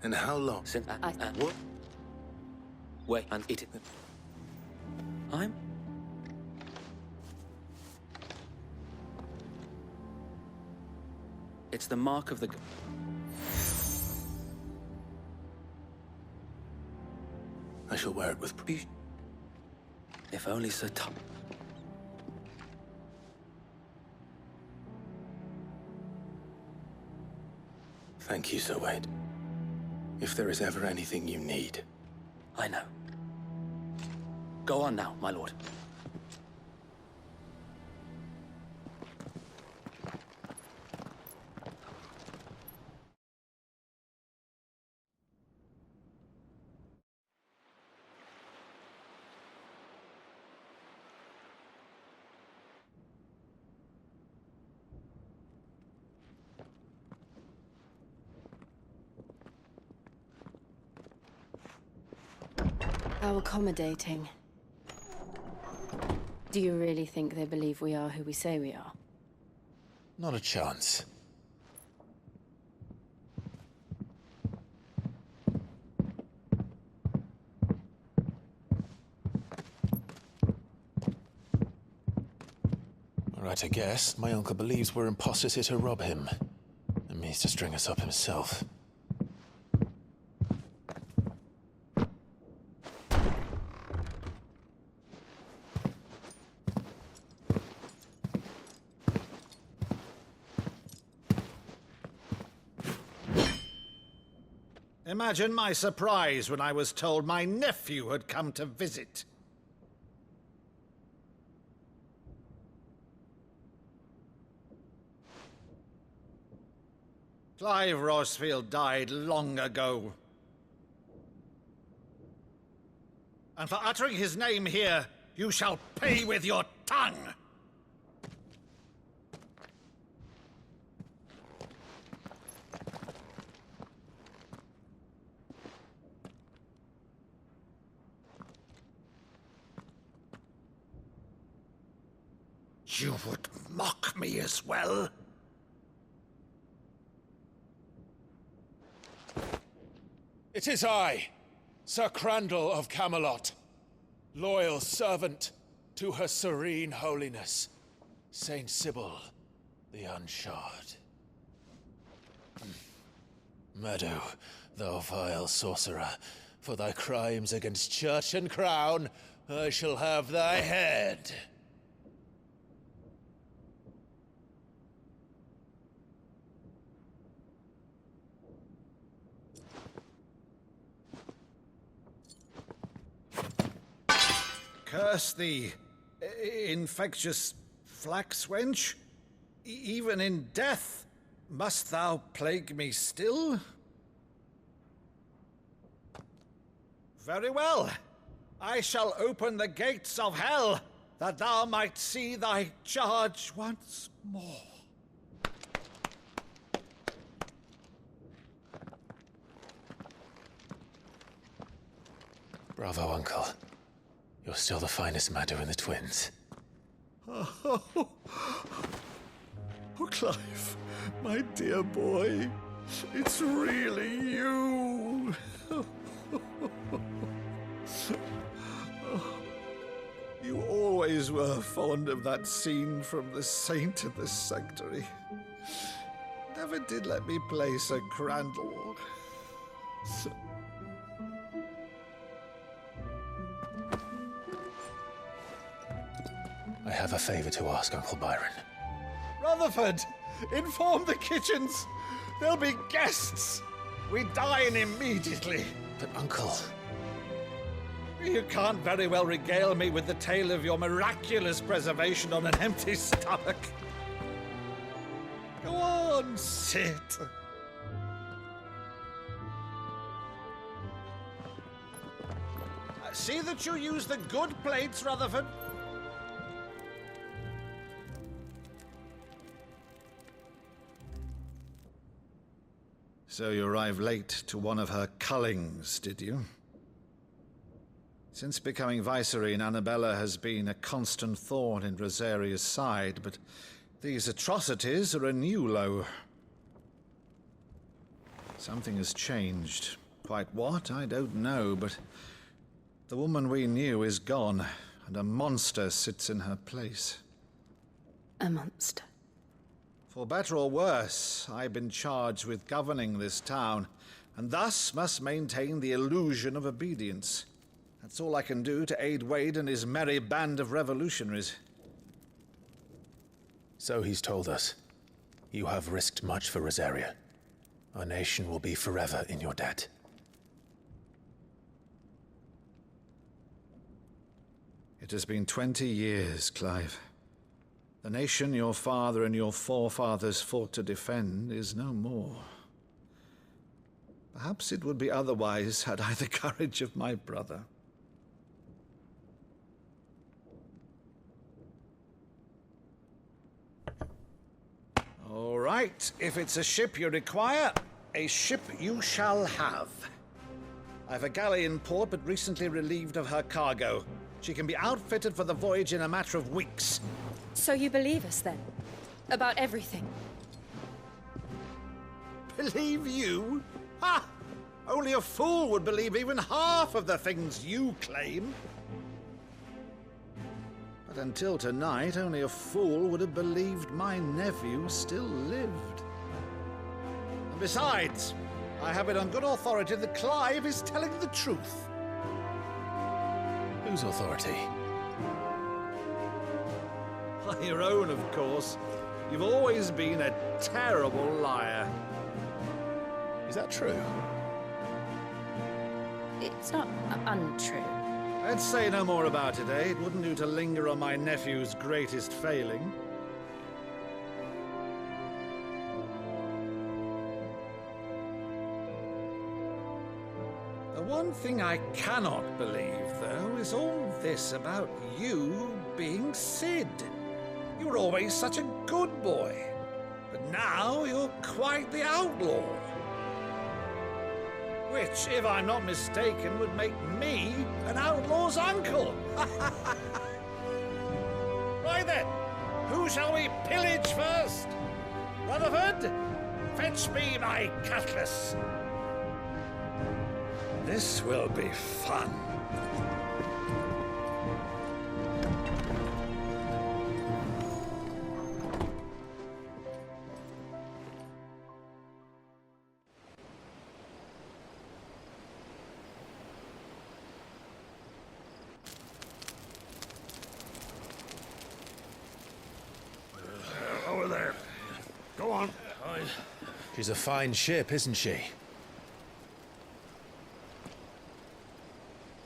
And how long? Since what? Wait, and eat it. I'm. It's the mark of the. I shall wear it with pride. If only Sir Tom. Thank you, Sir Wade. If there is ever anything you need. I know. Go on now, my lord. How accommodating. Do you really think they believe we are who we say we are? Not a chance. Right to guess, my uncle believes we're imposters here to rob him. And means to string us up himself. Imagine my surprise when I was told my nephew had come to visit. Clive Rosefield died long ago. And for uttering his name here, you shall pay with your tongue! You would mock me as well? It is I, Sir Crandall of Camelot, loyal servant to Her Serene Holiness, Saint Sybil the Unshod. Meadow, thou vile sorcerer, for thy crimes against church and crown, I shall have thy head. Curse thee, infectious flax wench. Even in death, must thou plague me still? Very well. I shall open the gates of hell, that thou might see thy charge once more. Bravo, Uncle. You're still the finest Meadow in the twins. Oh, Clive, my dear boy, it's really you. You always were fond of that scene from The Saint in the Sanctuary. Never did let me play Sir Crandall. I have a favor to ask, Uncle Byron. Rutherford, inform the kitchens. There'll be guests. We dine immediately. But, Uncle... You can't very well regale me with the tale of your miraculous preservation on an empty stomach. Go on, sit. See that you use the good plates, Rutherford. So you arrived late to one of her cullings, did you? Since becoming Vicereine, Annabella has been a constant thorn in Rosaria's side, but these atrocities are a new low. Something has changed. Quite what, I don't know, but the woman we knew is gone, and a monster sits in her place. A monster? For better or worse, I've been charged with governing this town, and thus must maintain the illusion of obedience. That's all I can do to aid Wade and his merry band of revolutionaries. So he's told us. You have risked much for Rosaria. Our nation will be forever in your debt. It has been 20 years, Clive. The nation your father and your forefathers fought to defend is no more. Perhaps it would be otherwise had I the courage of my brother. All right, if it's a ship you require, a ship you shall have. I've a galley in port, but recently relieved of her cargo. She can be outfitted for the voyage in a matter of weeks. So you believe us, then? About everything? Believe you? Ha! Only a fool would believe even half of the things you claim. But until tonight, only a fool would have believed my nephew still lived. And besides, I have it on good authority that Clive is telling the truth. Whose authority? Your own, of course. You've always been a terrible liar. Is that true? It's not untrue. Let's say no more about it, eh? It wouldn't do to linger on my nephew's greatest failing. The one thing I cannot believe, though, is all this about you being Sid. You were always such a good boy, but now you're quite the outlaw. Which, if I'm not mistaken, would make me an outlaw's uncle. Right then, who shall we pillage first? Rutherford, fetch me my cutlass. This will be fun. Over there. Go on. She's a fine ship, isn't she?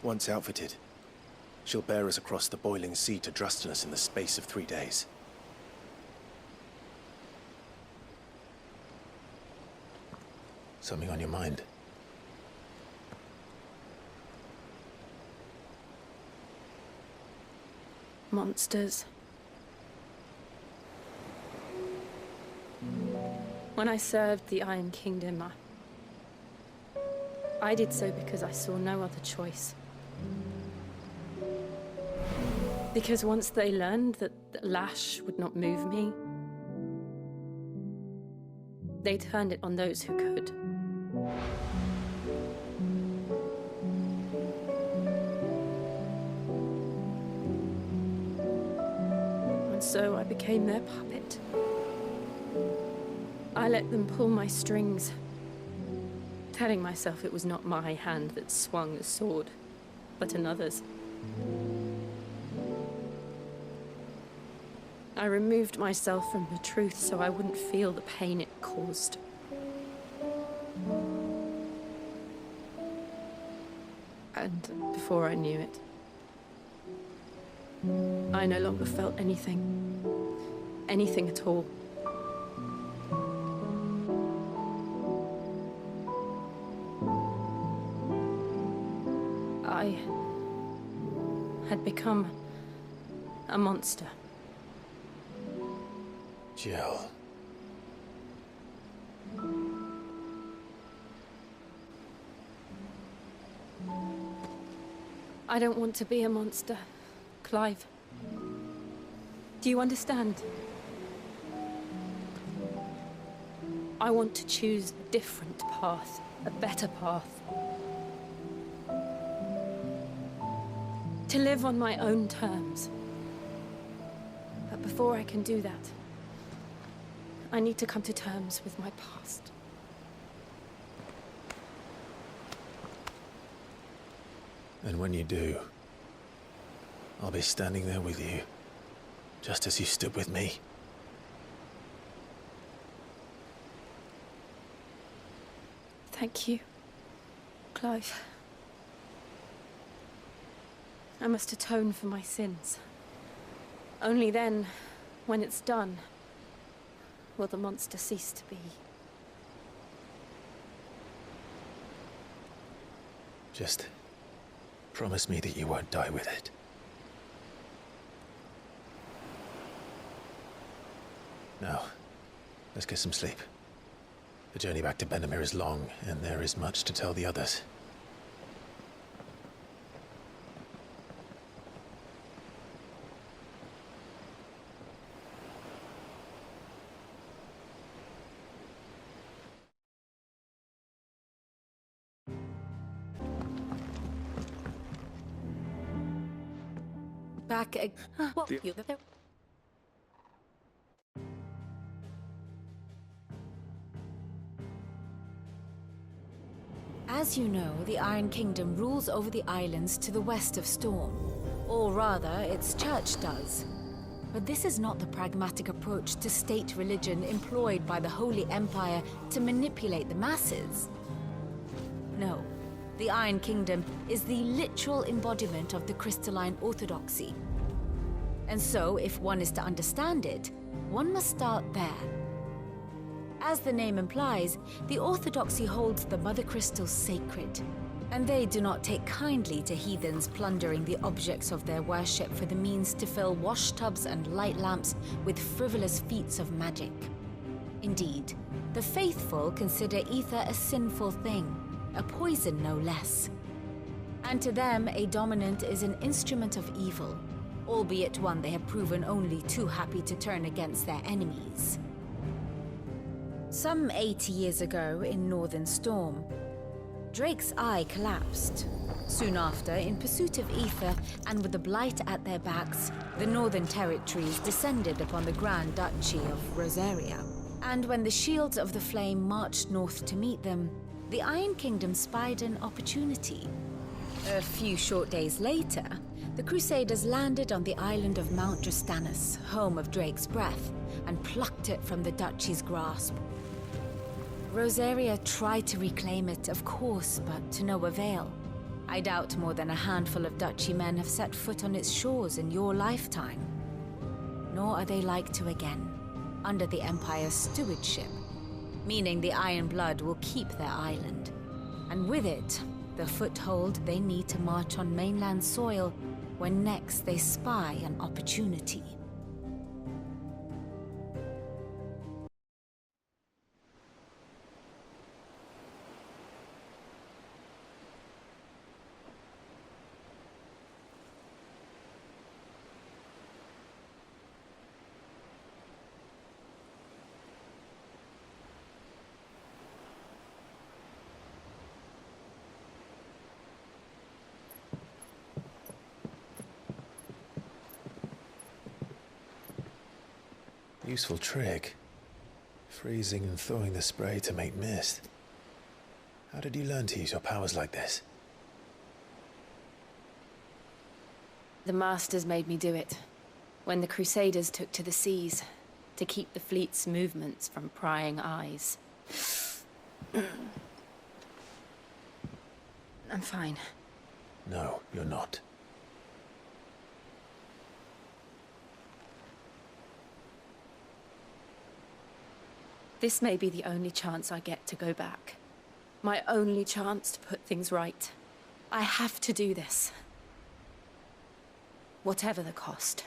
Once outfitted, she'll bear us across the boiling sea to Drustinus in the space of 3 days. Something on your mind? Monsters. When I served the Iron Kingdom, I did so because I saw no other choice. Because once they learned that Lash would not move me, they turned it on those who could. And so I became their puppet. I let them pull my strings, telling myself it was not my hand that swung the sword, but another's. I removed myself from the truth so I wouldn't feel the pain it caused. And before I knew it, I no longer felt anything. Anything at all. I had become a monster. Jill. I don't want to be a monster, Clive. Do you understand? I want to choose a different path, a better path. To live on my own terms. But before I can do that, I need to come to terms with my past. And when you do, I'll be standing there with you, just as you stood with me. Thank you, Clive. I must atone for my sins. Only then, when it's done, will the monster cease to be. Just promise me that you won't die with it. Now, let's get some sleep. The journey back to Benamir is long, and there is much to tell the others. Back what? As you know, the Iron Kingdom rules over the islands to the west of Storm. Or rather, its church does. But this is not the pragmatic approach to state religion employed by the Holy Empire to manipulate the masses. No. the Iron Kingdom is the literal embodiment of the crystalline orthodoxy. And so, if one is to understand it, one must start there. As the name implies, the orthodoxy holds the Mother Crystals sacred, and they do not take kindly to heathens plundering the objects of their worship for the means to fill washtubs and light lamps with frivolous feats of magic. Indeed, the faithful consider ether a sinful thing, a poison no less. And to them, a dominant is an instrument of evil, albeit one they have proven only too happy to turn against their enemies. Some 80 years ago in Northern Storm, Drake's eye collapsed. Soon after, in pursuit of ether and with the Blight at their backs, the Northern Territories descended upon the Grand Duchy of Rosaria. And when the Shields of the Flame marched north to meet them, the Iron Kingdom spied an opportunity. A few short days later, the Crusaders landed on the island of Mount Drastanus, home of Drake's breath, and plucked it from the Duchy's grasp. Rosaria tried to reclaim it, of course, but to no avail. I doubt more than a handful of Duchy men have set foot on its shores in your lifetime. Nor are they like to again, under the Empire's stewardship, meaning the Iron Blood will keep their island. And with it, the foothold they need to march on mainland soil when next they spy an opportunity. Useful trick. Freezing and thawing the spray to make mist. How did you learn to use your powers like this? The Masters made me do it, when the Crusaders took to the seas, to keep the fleet's movements from prying eyes. I'm fine. No, you're not. This may be the only chance I get to go back. My only chance to put things right. I have to do this. Whatever the cost.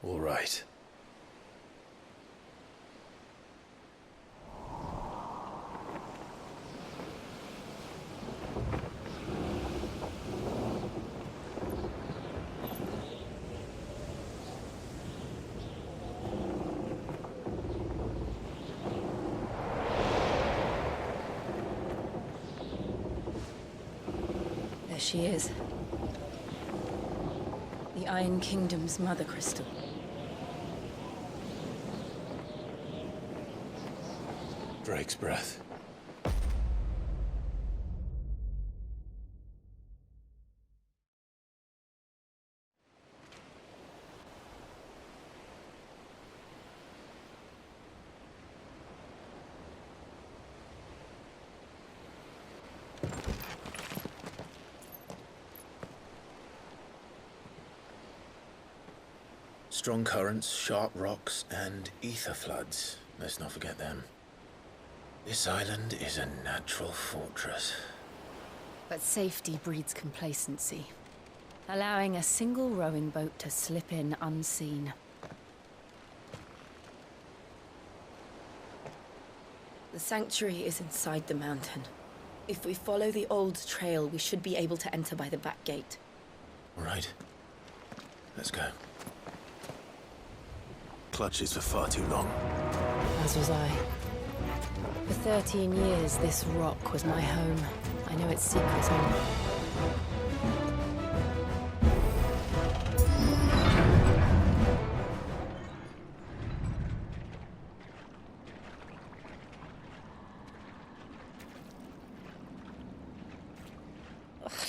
All right. There she is. The Iron Kingdom's Mother Crystal. Drake's breath. Strong currents, sharp rocks, and ether floods. Let's not forget them. This island is a natural fortress. But safety breeds complacency, allowing a single rowing boat to slip in unseen. The sanctuary is inside the mountain. If we follow the old trail, we should be able to enter by the back gate. All right. Let's go. Clutches for far too long. As was I. For 13 years, this rock was my home. I know its secrets only.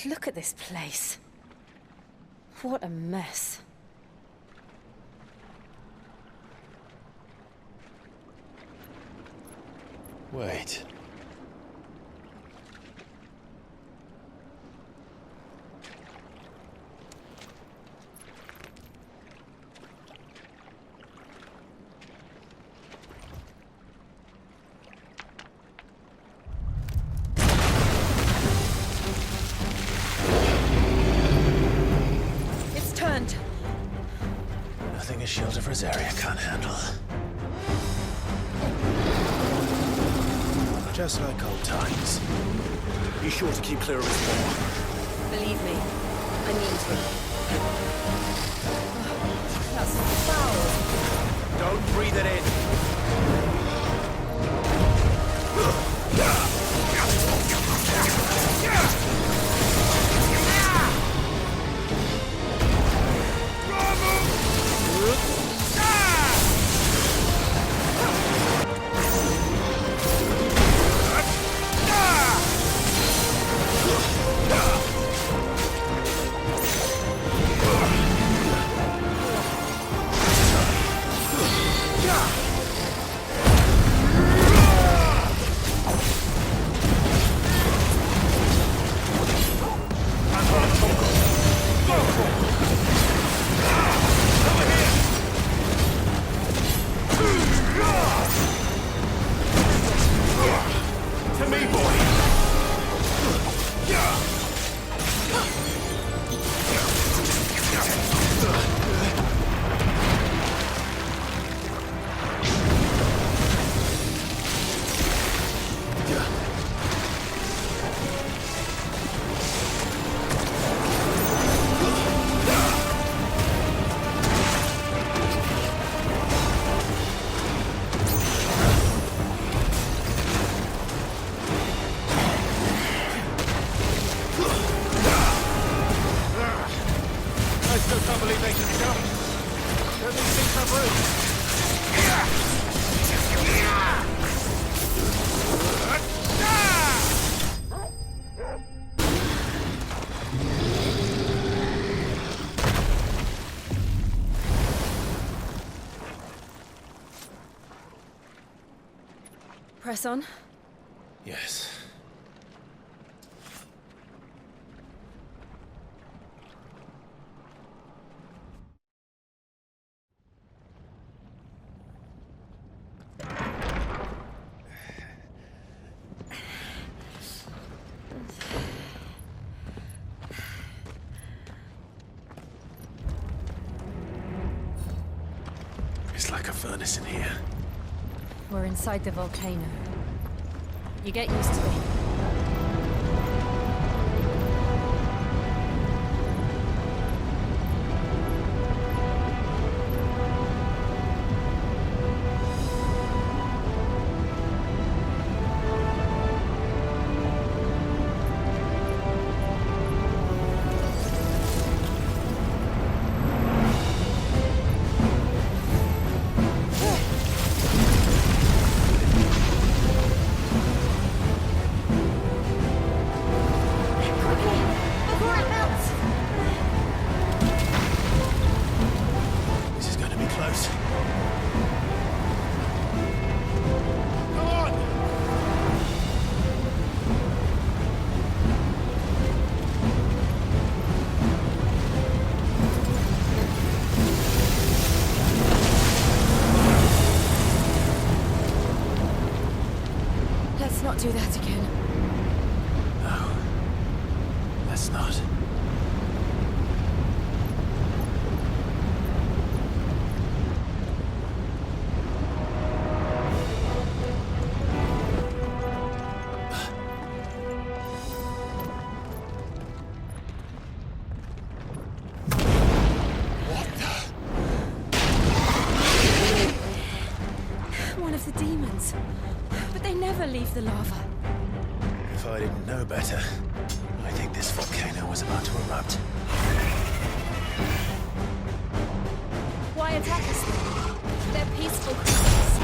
Look at this place. What a mess. Wait. Nothing a shield of Rosaria can't handle. Just like old times. Be sure to keep clear of his paw. Believe me, I mean to. That's foul. Don't breathe it in. Press on. Yes. It's like a furnace in here. We're inside the volcano. You get used to it. Let's not do that again. No. Let's not. One of the demons. But they never leave the lava. If I didn't know better, I think this volcano was about to erupt. Why attack us then? They're peaceful creatures.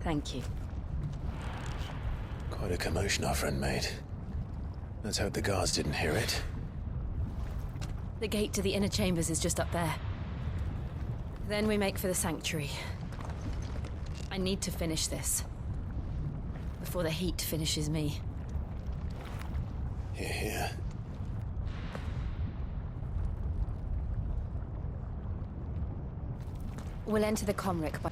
Thank you. Quite a commotion our friend made. Let's hope the guards didn't hear it. The gate to the inner chambers is just up there. Then we make for the sanctuary. I need to finish this. Before the heat finishes me. Here, here. We'll enter the Comric by...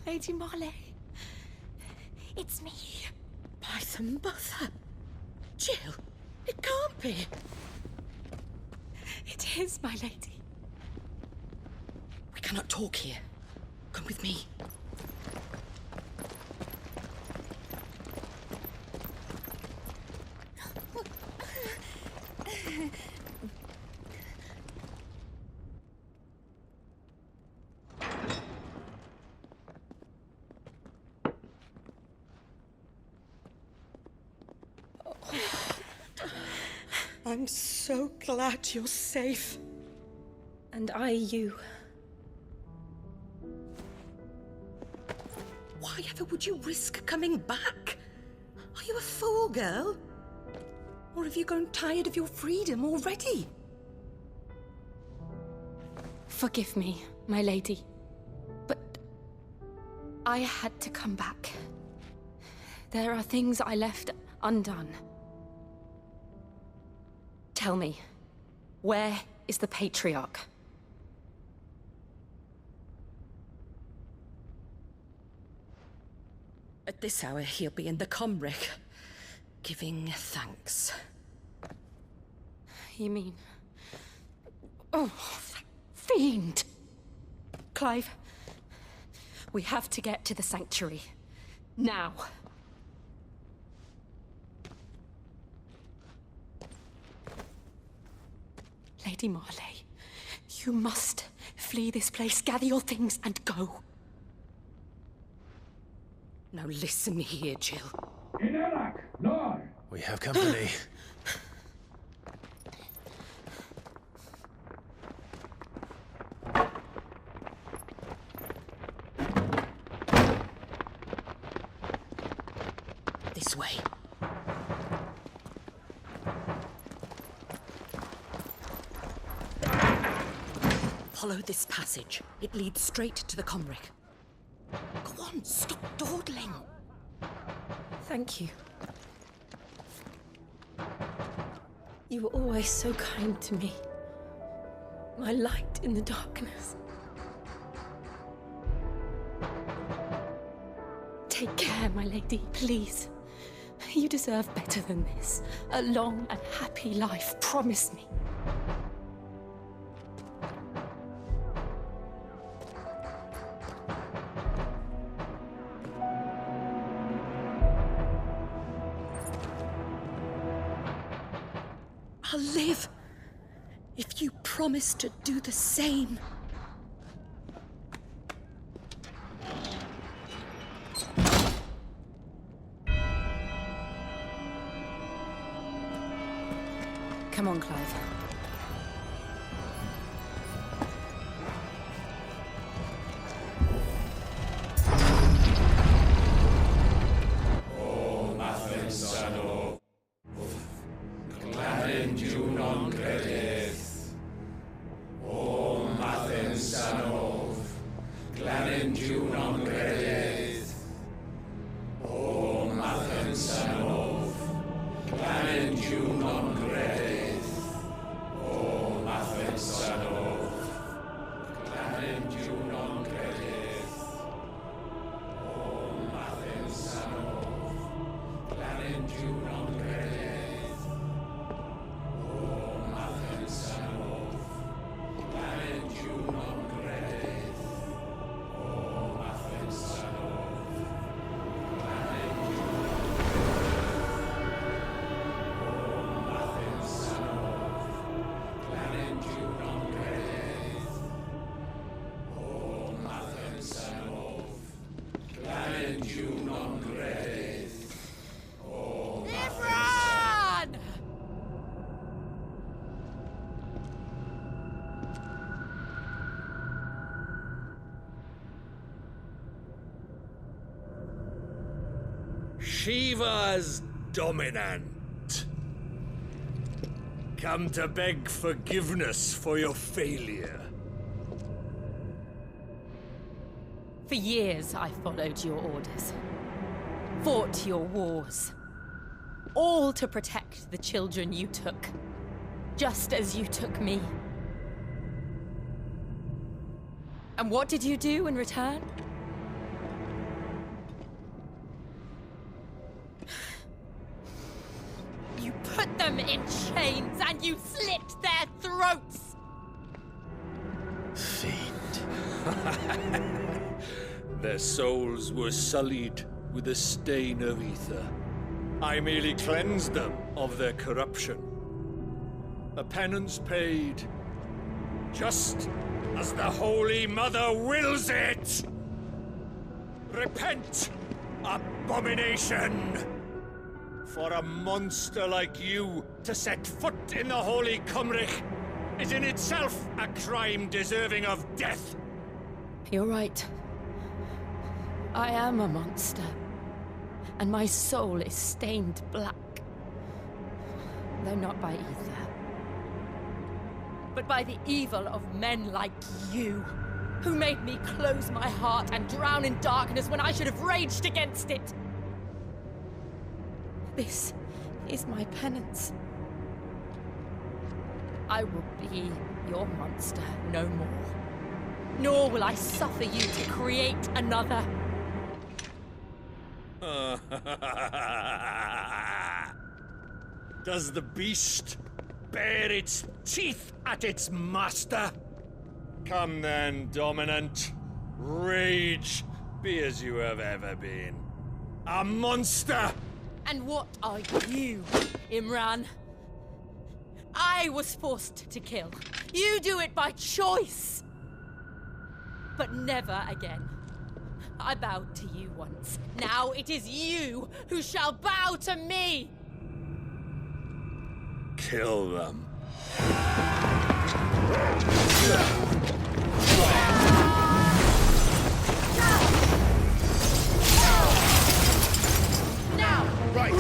Lady Marley, it's me. By the mother. Jill, it can't be. It is, my lady. We cannot talk here. Come with me. I'm so glad you're safe. And you. Why ever would you risk coming back? Are you a fool, girl? Or have you grown tired of your freedom already? Forgive me, my lady. But I had to come back. There are things I left undone. Tell me, where is the Patriarch? At this hour, he'll be in the Comric, giving thanks. You mean... Oh, that fiend! Clive, we have to get to the sanctuary. Now. Lady Marley, you must flee this place, gather your things, and go. Now listen here, Jill. We have company. This way. Follow this passage. It leads straight to the Comric. Go on, stop dawdling. Thank you. You were always so kind to me. My light in the darkness. Take care, my lady, please. You deserve better than this. A long and happy life, promise me. I'll live if you promise to do the same. Come on, Clive. Run! Shiva's dominant. Come to beg forgiveness for your failure. For years, I followed your orders, fought your wars, all to protect the children you took, just as you took me. And what did you do in return? You put them in chains and you slit their throats! Fiend. Their souls were sullied with the stain of ether. I merely cleansed them of their corruption. A penance paid, just as the Holy Mother wills it! Repent, abomination! For a monster like you to set foot in the Holy Cymric is in itself a crime deserving of death. You're right. I am a monster, and my soul is stained black. Though not by ether, but by the evil of men like you, who made me close my heart and drown in darkness when I should have raged against it. This is my penance. I will be your monster no more. Nor will I suffer you to create another. Does the beast bare its teeth at its master? Come then, dominant. Rage, be as you have ever been. A monster! And what are you, Imran? I was forced to kill. You do it by choice. But never again. I bowed to you once. Now it is you who shall bow to me! Kill them. Now! Right!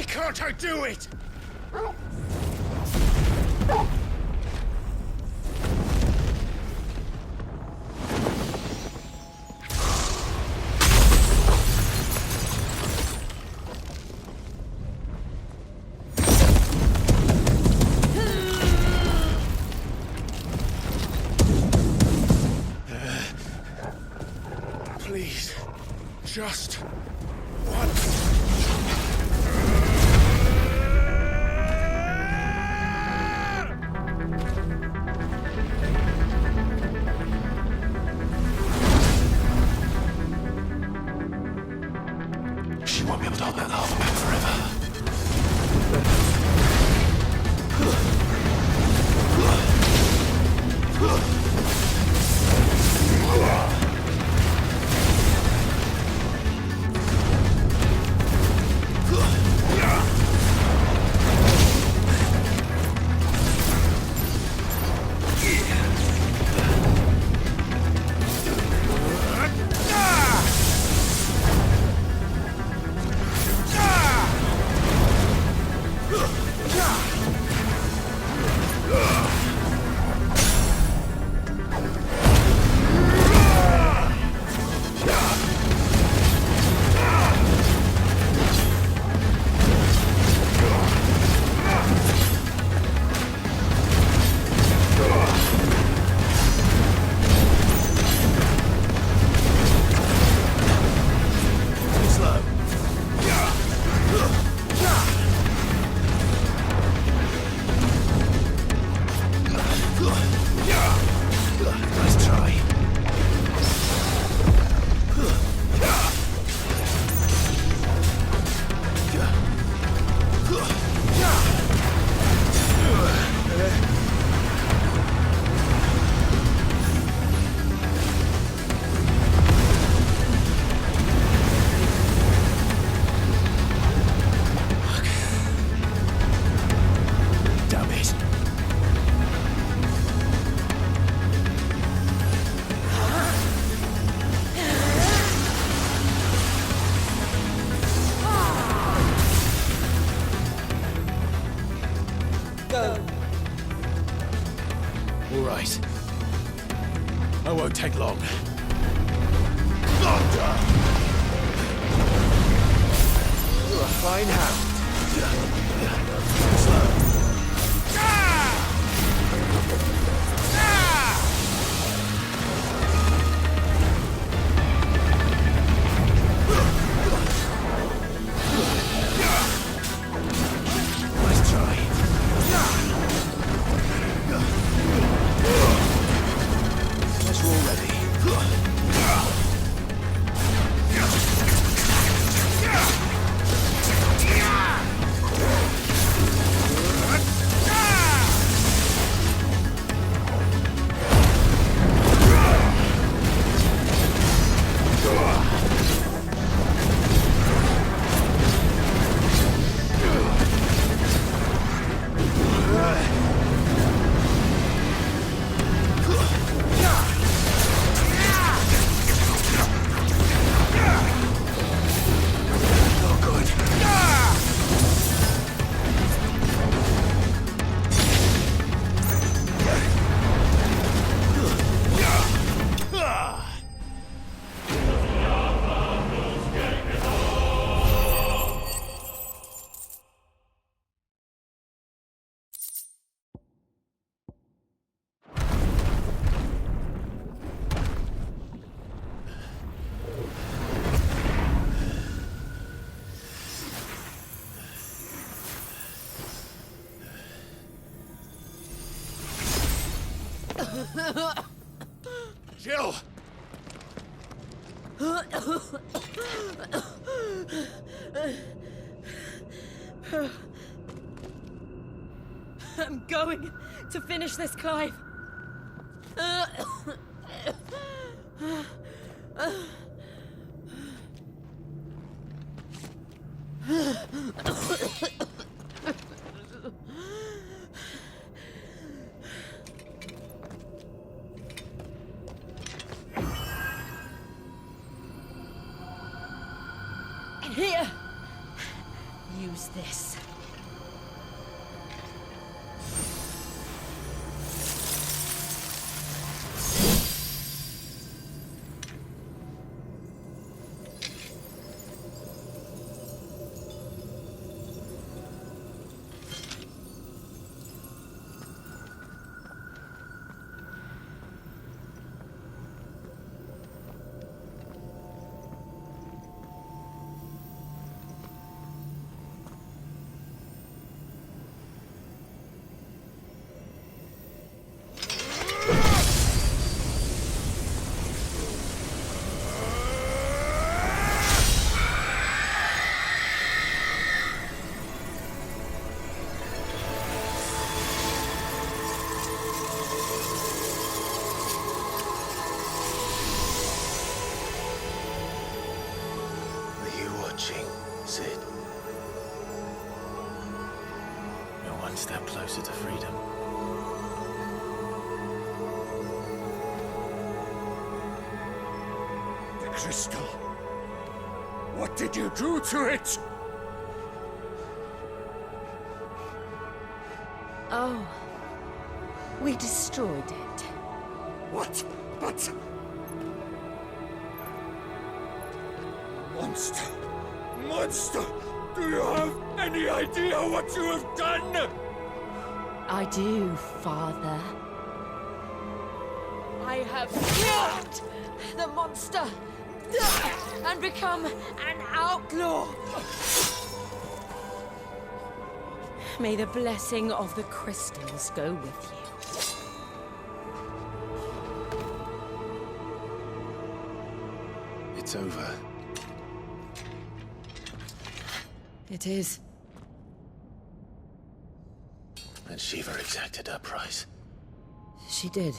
Can't I do it? Just once. She won't be able to hold that lava back forever. All right. I won't take long. You're a fine hound. Slow. Nice try. Guess we're all ready. Jill! I'm going to finish this, Clive. Here! Use this. it. We're one step closer to freedom. The crystal. What did you do to it? Oh, we destroyed it. What? But... Monster! Monster! Do you have any idea what you have done? I do, Father. I have killed the monster and become an outlaw. May the blessing of the crystals go with you. It's over. It is. And Shiva exacted her price. She did.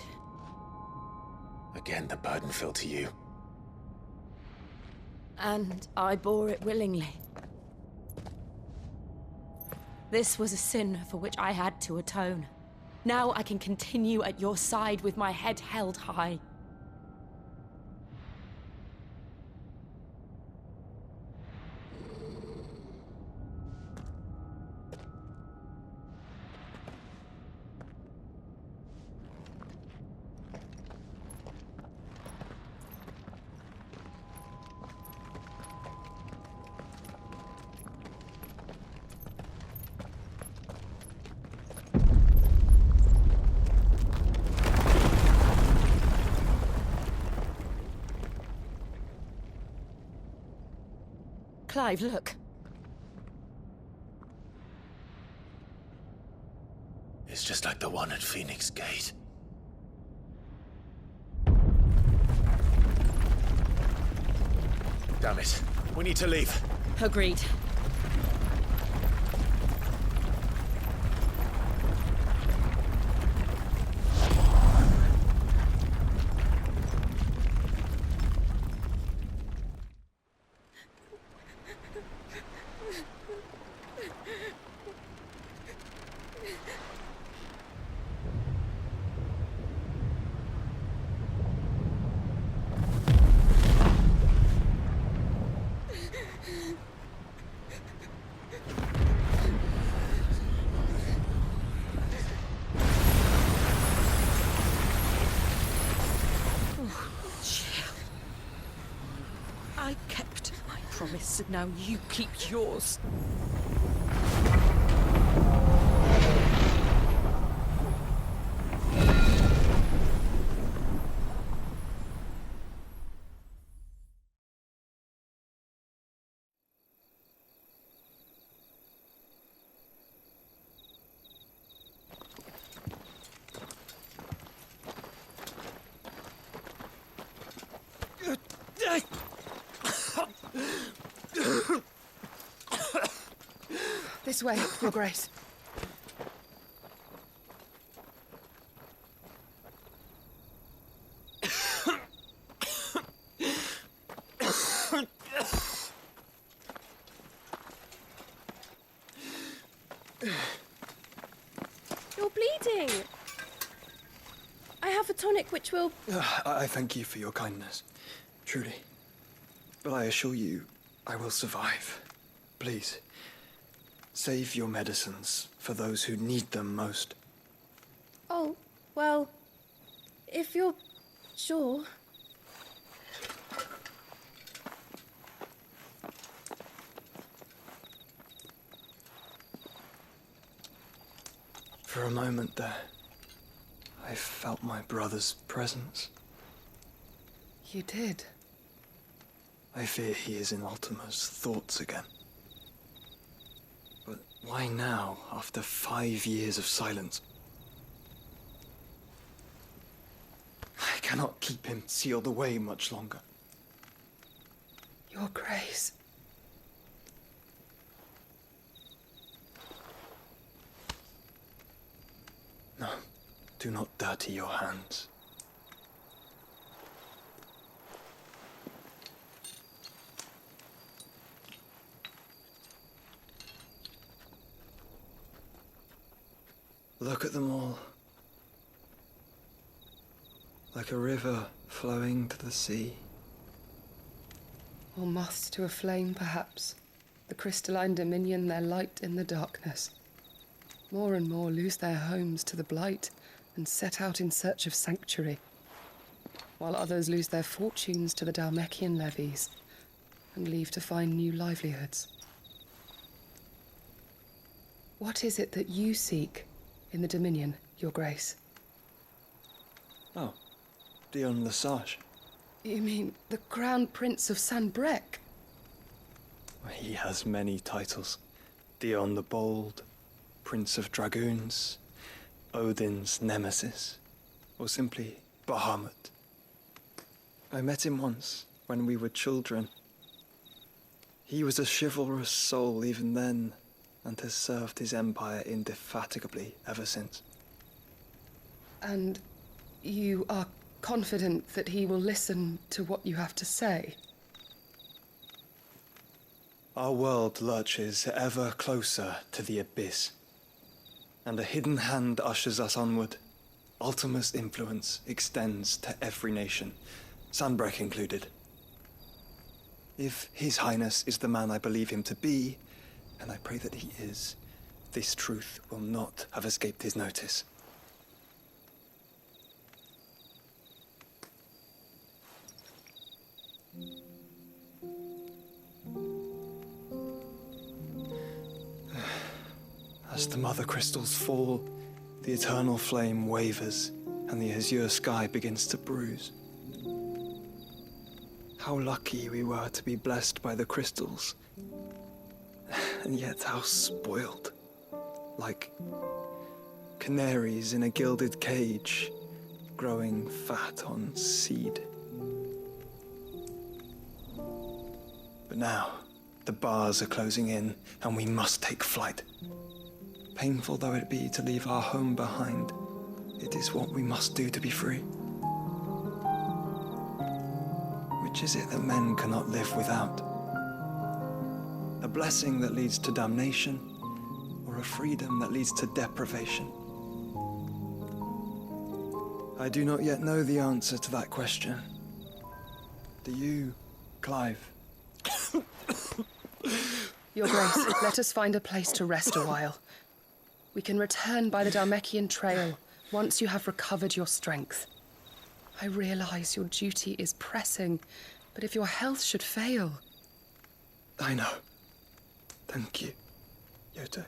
Again, the burden fell to you. And I bore it willingly. This was a sin for which I had to atone. Now I can continue at your side with my head held high. Clive, look. It's just like the one at Phoenix Gate. Damn it. We need to leave. Agreed. I kept my promise, and now you keep yours. This way, Your Grace. You're bleeding. I have a tonic which will... I thank you for your kindness, truly. But I assure you, I will survive. Please, save your medicines for those who need them most. Oh, well, if you're sure. For a moment there, I felt my brother's presence. You did? I fear he is in Ultima's thoughts again. But why now, after 5 years of silence? I cannot keep him sealed away much longer. Your Grace. No, do not dirty your hands. Look at them all. Like a river flowing to the sea. Or moths to a flame, perhaps. The crystalline dominion their light in the darkness. More and more lose their homes to the blight and set out in search of sanctuary, while others lose their fortunes to the Dhalmekian levies and leave to find new livelihoods. What is it that you seek in the Dominion, Your Grace? Oh, Dion Lesage. You mean the Crown Prince of Sanbreque? He has many titles. Dion the Bold, Prince of Dragoons, Odin's Nemesis, or simply Bahamut. I met him once, when we were children. He was a chivalrous soul even then, and has served his empire indefatigably ever since. And you are confident that he will listen to what you have to say? Our world lurches ever closer to the abyss, and a hidden hand ushers us onward. Ultima's influence extends to every nation, Sanbreque included. If His Highness is the man I believe him to be, and I pray that he is, this truth will not have escaped his notice. As the mother crystals fall, the eternal flame wavers, and the azure sky begins to bruise. How lucky we were to be blessed by the crystals, and yet how spoiled. Like canaries in a gilded cage, growing fat on seed. But now, the bars are closing in, and we must take flight. Painful though it be to leave our home behind, it is what we must do to be free. Which is it that men cannot live without? A blessing that leads to damnation, or a freedom that leads to deprivation? I do not yet know the answer to that question. Do you, Clive? Your Grace, let us find a place to rest a while. We can return by the Dhalmekian trail once you have recovered your strength. I realize your duty is pressing, but if your health should fail... I know. Thank you, Yote.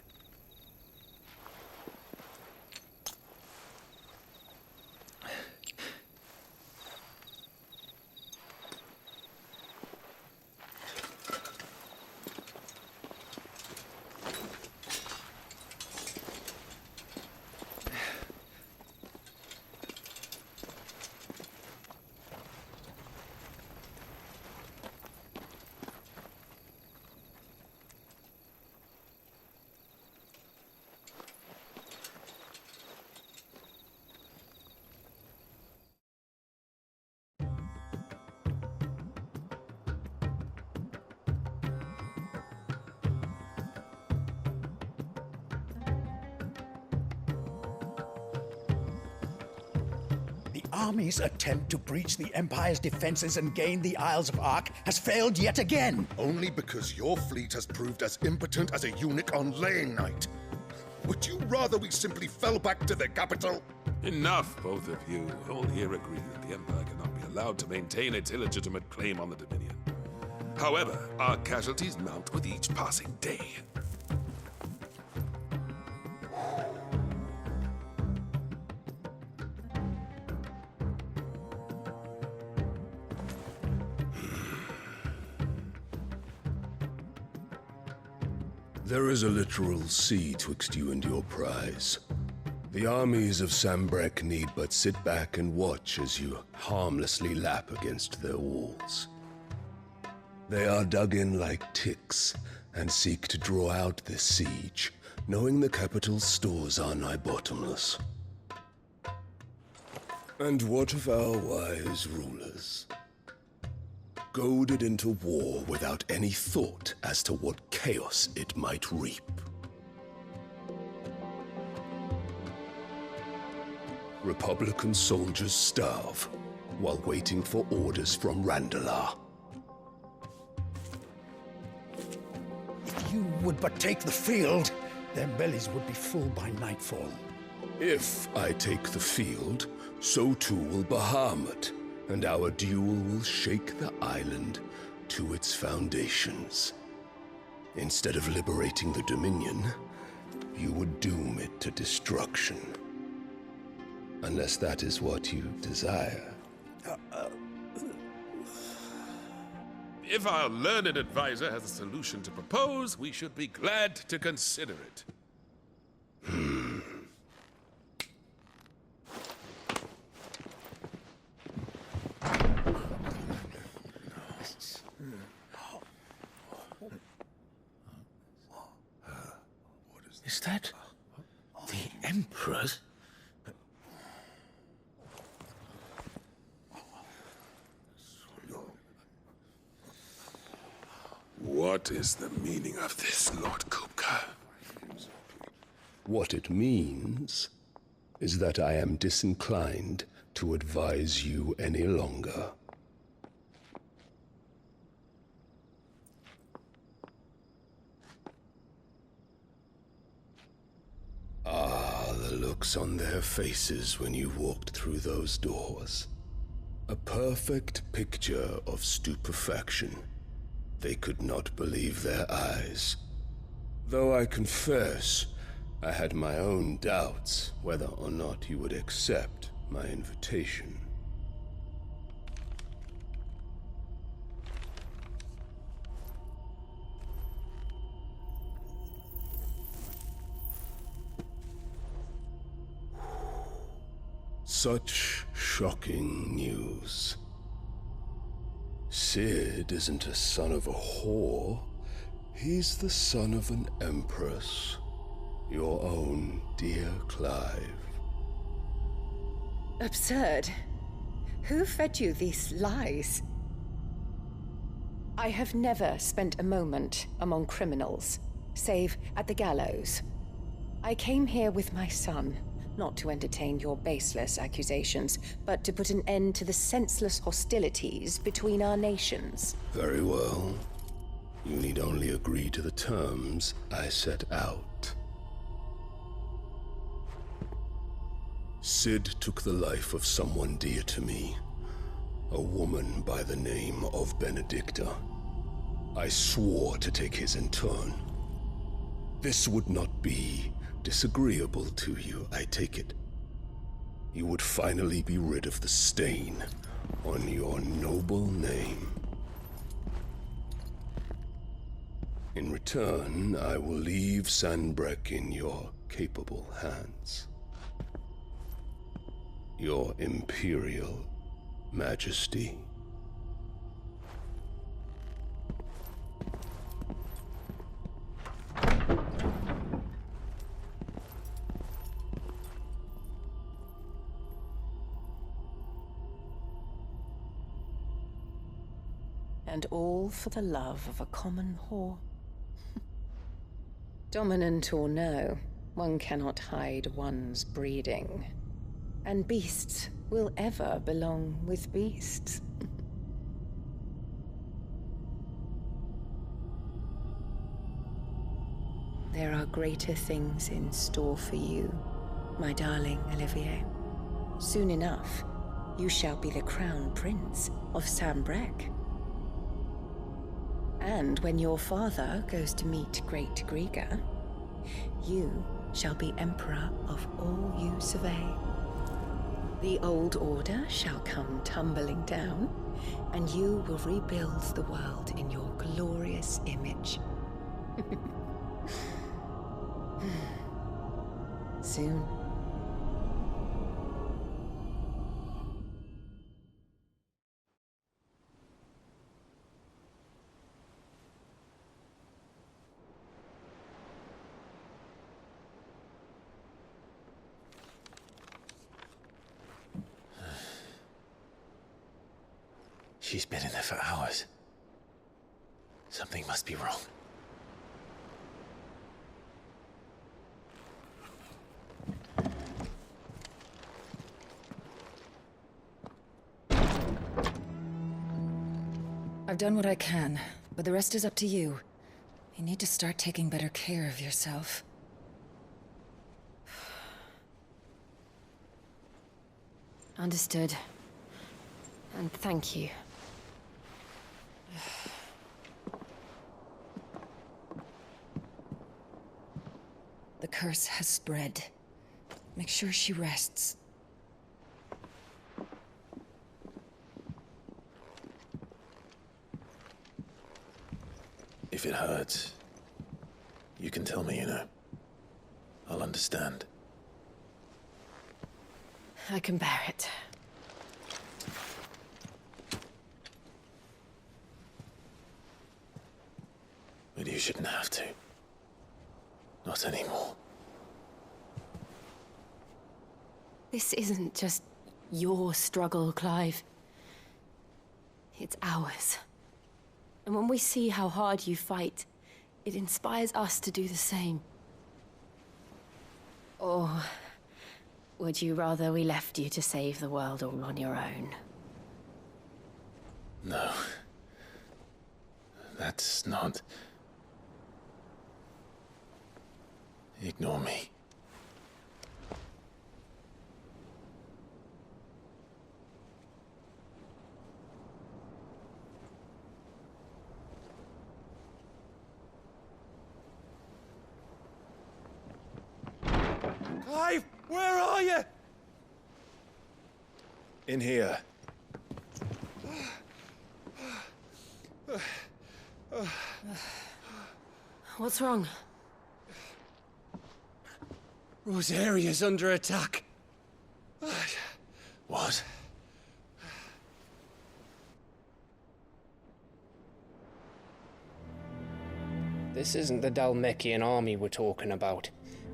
Army's attempt to breach the Empire's defenses and gain the Isles of Ark has failed yet again. Only because your fleet has proved as impotent as a eunuch on laying night. Would you rather we simply fell back to the capital? Enough, both of you. All here agree that the Empire cannot be allowed to maintain its illegitimate claim on the Dominion. However, our casualties mount with each passing day. There is a literal sea twixt you and your prize. The armies of Sanbreque need but sit back and watch as you harmlessly lap against their walls. They are dug in like ticks and seek to draw out this siege, knowing the capital's stores are nigh bottomless. And what of our wise rulers? Goaded into war without any thought as to what chaos it might reap. Republican soldiers starve while waiting for orders from Randalar. If you would but take the field, their bellies would be full by nightfall. If I take the field, so too will Bahamut, and our duel will shake the island to its foundations. Instead of liberating the Dominion, you would doom it to destruction. Unless that is what you desire. If our learned advisor has a solution to propose, we should be glad to consider it. Is that the Emperor's? What is the meaning of this, Lord Kupka? What it means is that I am disinclined to advise you any longer. Ah, the looks on their faces when you walked through those doors. A perfect picture of stupefaction. They could not believe their eyes. Though I confess, I had my own doubts whether or not you would accept my invitation. Such shocking news. Sid isn't a son of a whore. He's the son of an empress. Your own dear Clive. Absurd. Who fed you these lies? I have never spent a moment among criminals, save at the gallows. I came here with my son, not to entertain your baseless accusations, but to put an end to the senseless hostilities between our nations. Very well. You need only agree to the terms I set out. Sid took the life of someone dear to me, a woman by the name of Benedicta. I swore to take his in turn. This would not be disagreeable to you, I take it. You would finally be rid of the stain on your noble name. In return, I will leave Sanbreque in your capable hands. Your Imperial Majesty. And all for the love of a common whore. Dominant or no, one cannot hide one's breeding. And beasts will ever belong with beasts. There are greater things in store for you, my darling Olivier. Soon enough, you shall be the crown prince of Sanbreque. And when your father goes to meet Great Griga, you shall be emperor of all you survey. The old order shall come tumbling down, and you will rebuild the world in your glorious image. Soon. She's been in there for hours. Something must be wrong. I've done what I can, but the rest is up to you. You need to start taking better care of yourself. Understood. And thank you. The curse has spread. Make sure she rests. If it hurts, you can tell me, you know. I'll understand. I can bear it. But you shouldn't have to. Not anymore. This isn't just your struggle, Clive. It's ours. And when we see how hard you fight, it inspires us to do the same. Or would you rather we left you to save the world all on your own? No. That's not... Ignore me. Clive, where are you? In here. What's wrong? Rosaria's under attack. What? This isn't the Dalmekian army we're talking about.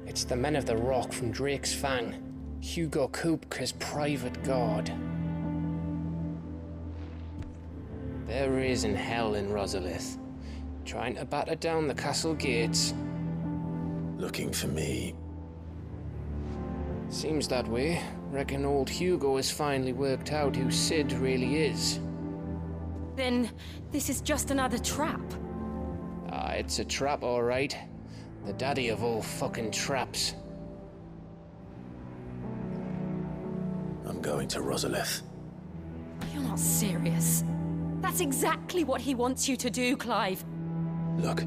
It's the men of the Rock from Drake's Fang, Hugo Kupka's private guard. They're raising hell in Rosalith, trying to batter down the castle gates. Looking for me? Seems that way. Reckon old Hugo has finally worked out who Sid really is. Then this is just another trap. Ah, it's a trap, all right. The daddy of all fucking traps. I'm going to Rosalith. You're not serious. That's exactly what he wants you to do, Clive. Look,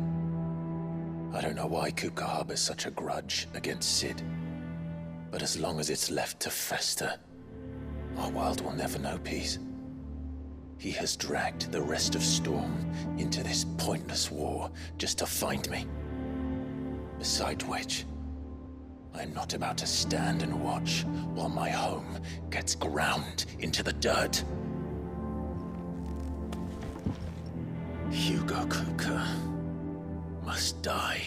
I don't know why Kupka harbors such a grudge against Sid. But as long as it's left to fester, our world will never know peace. He has dragged the rest of Storm into this pointless war just to find me. Besides which, I am not about to stand and watch while my home gets ground into the dirt. Hugo Kupka must die.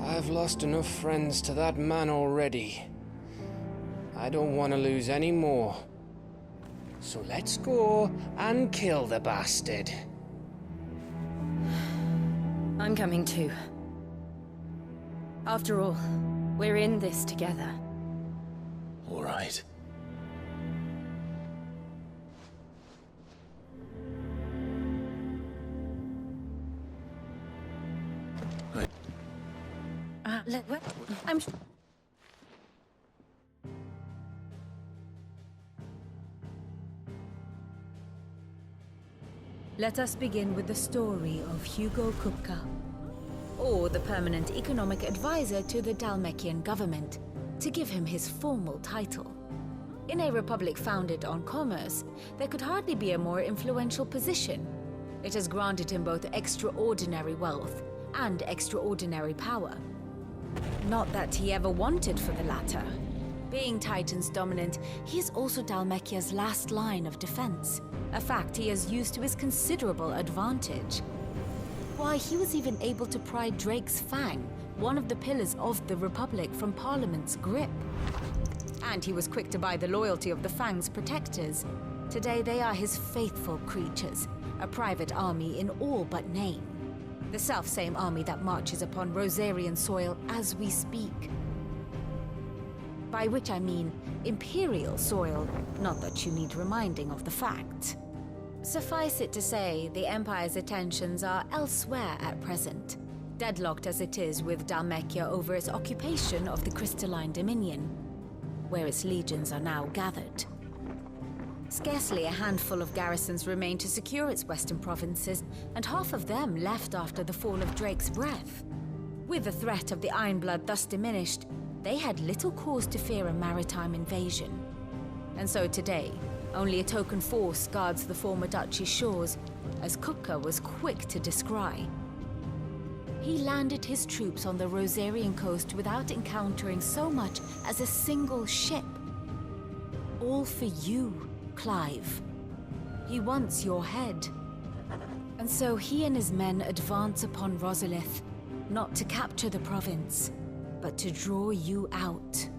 I've lost enough friends to that man already. I don't want to lose any more. So let's go and kill the bastard. I'm coming too. After all, we're in this together. All right. Let us begin with the story of Hugo Kupka, or the permanent economic advisor to the Dalmekian government, to give him his formal title. In a republic founded on commerce, there could hardly be a more influential position. It has granted him both extraordinary wealth and extraordinary power. Not that he ever wanted for the latter. Being Titan's dominant, he is also Dalmekia's last line of defense, a fact he has used to his considerable advantage. Why, he was even able to pry Drake's Fang, one of the pillars of the Republic, from Parliament's grip. And he was quick to buy the loyalty of the Fang's protectors. Today they are his faithful creatures, a private army in all but name. The self-same army that marches upon Rosarian soil as we speak. By which I mean Imperial soil, not that you need reminding of the fact. Suffice it to say, the Empire's attentions are elsewhere at present, deadlocked as it is with Dhalmekia over its occupation of the Crystalline Dominion, where its legions are now gathered. Scarcely a handful of garrisons remain to secure its western provinces, and half of them left after the fall of Drake's Breath. With the threat of the Ironblood thus diminished, they had little cause to fear a maritime invasion. And so today, only a token force guards the former duchy's shores, as Kupka was quick to descry. He landed his troops on the Rosarian coast without encountering so much as a single ship. All for you, Clive. He wants your head. And so he and his men advance upon Rosalith, not to capture the province, but to draw you out.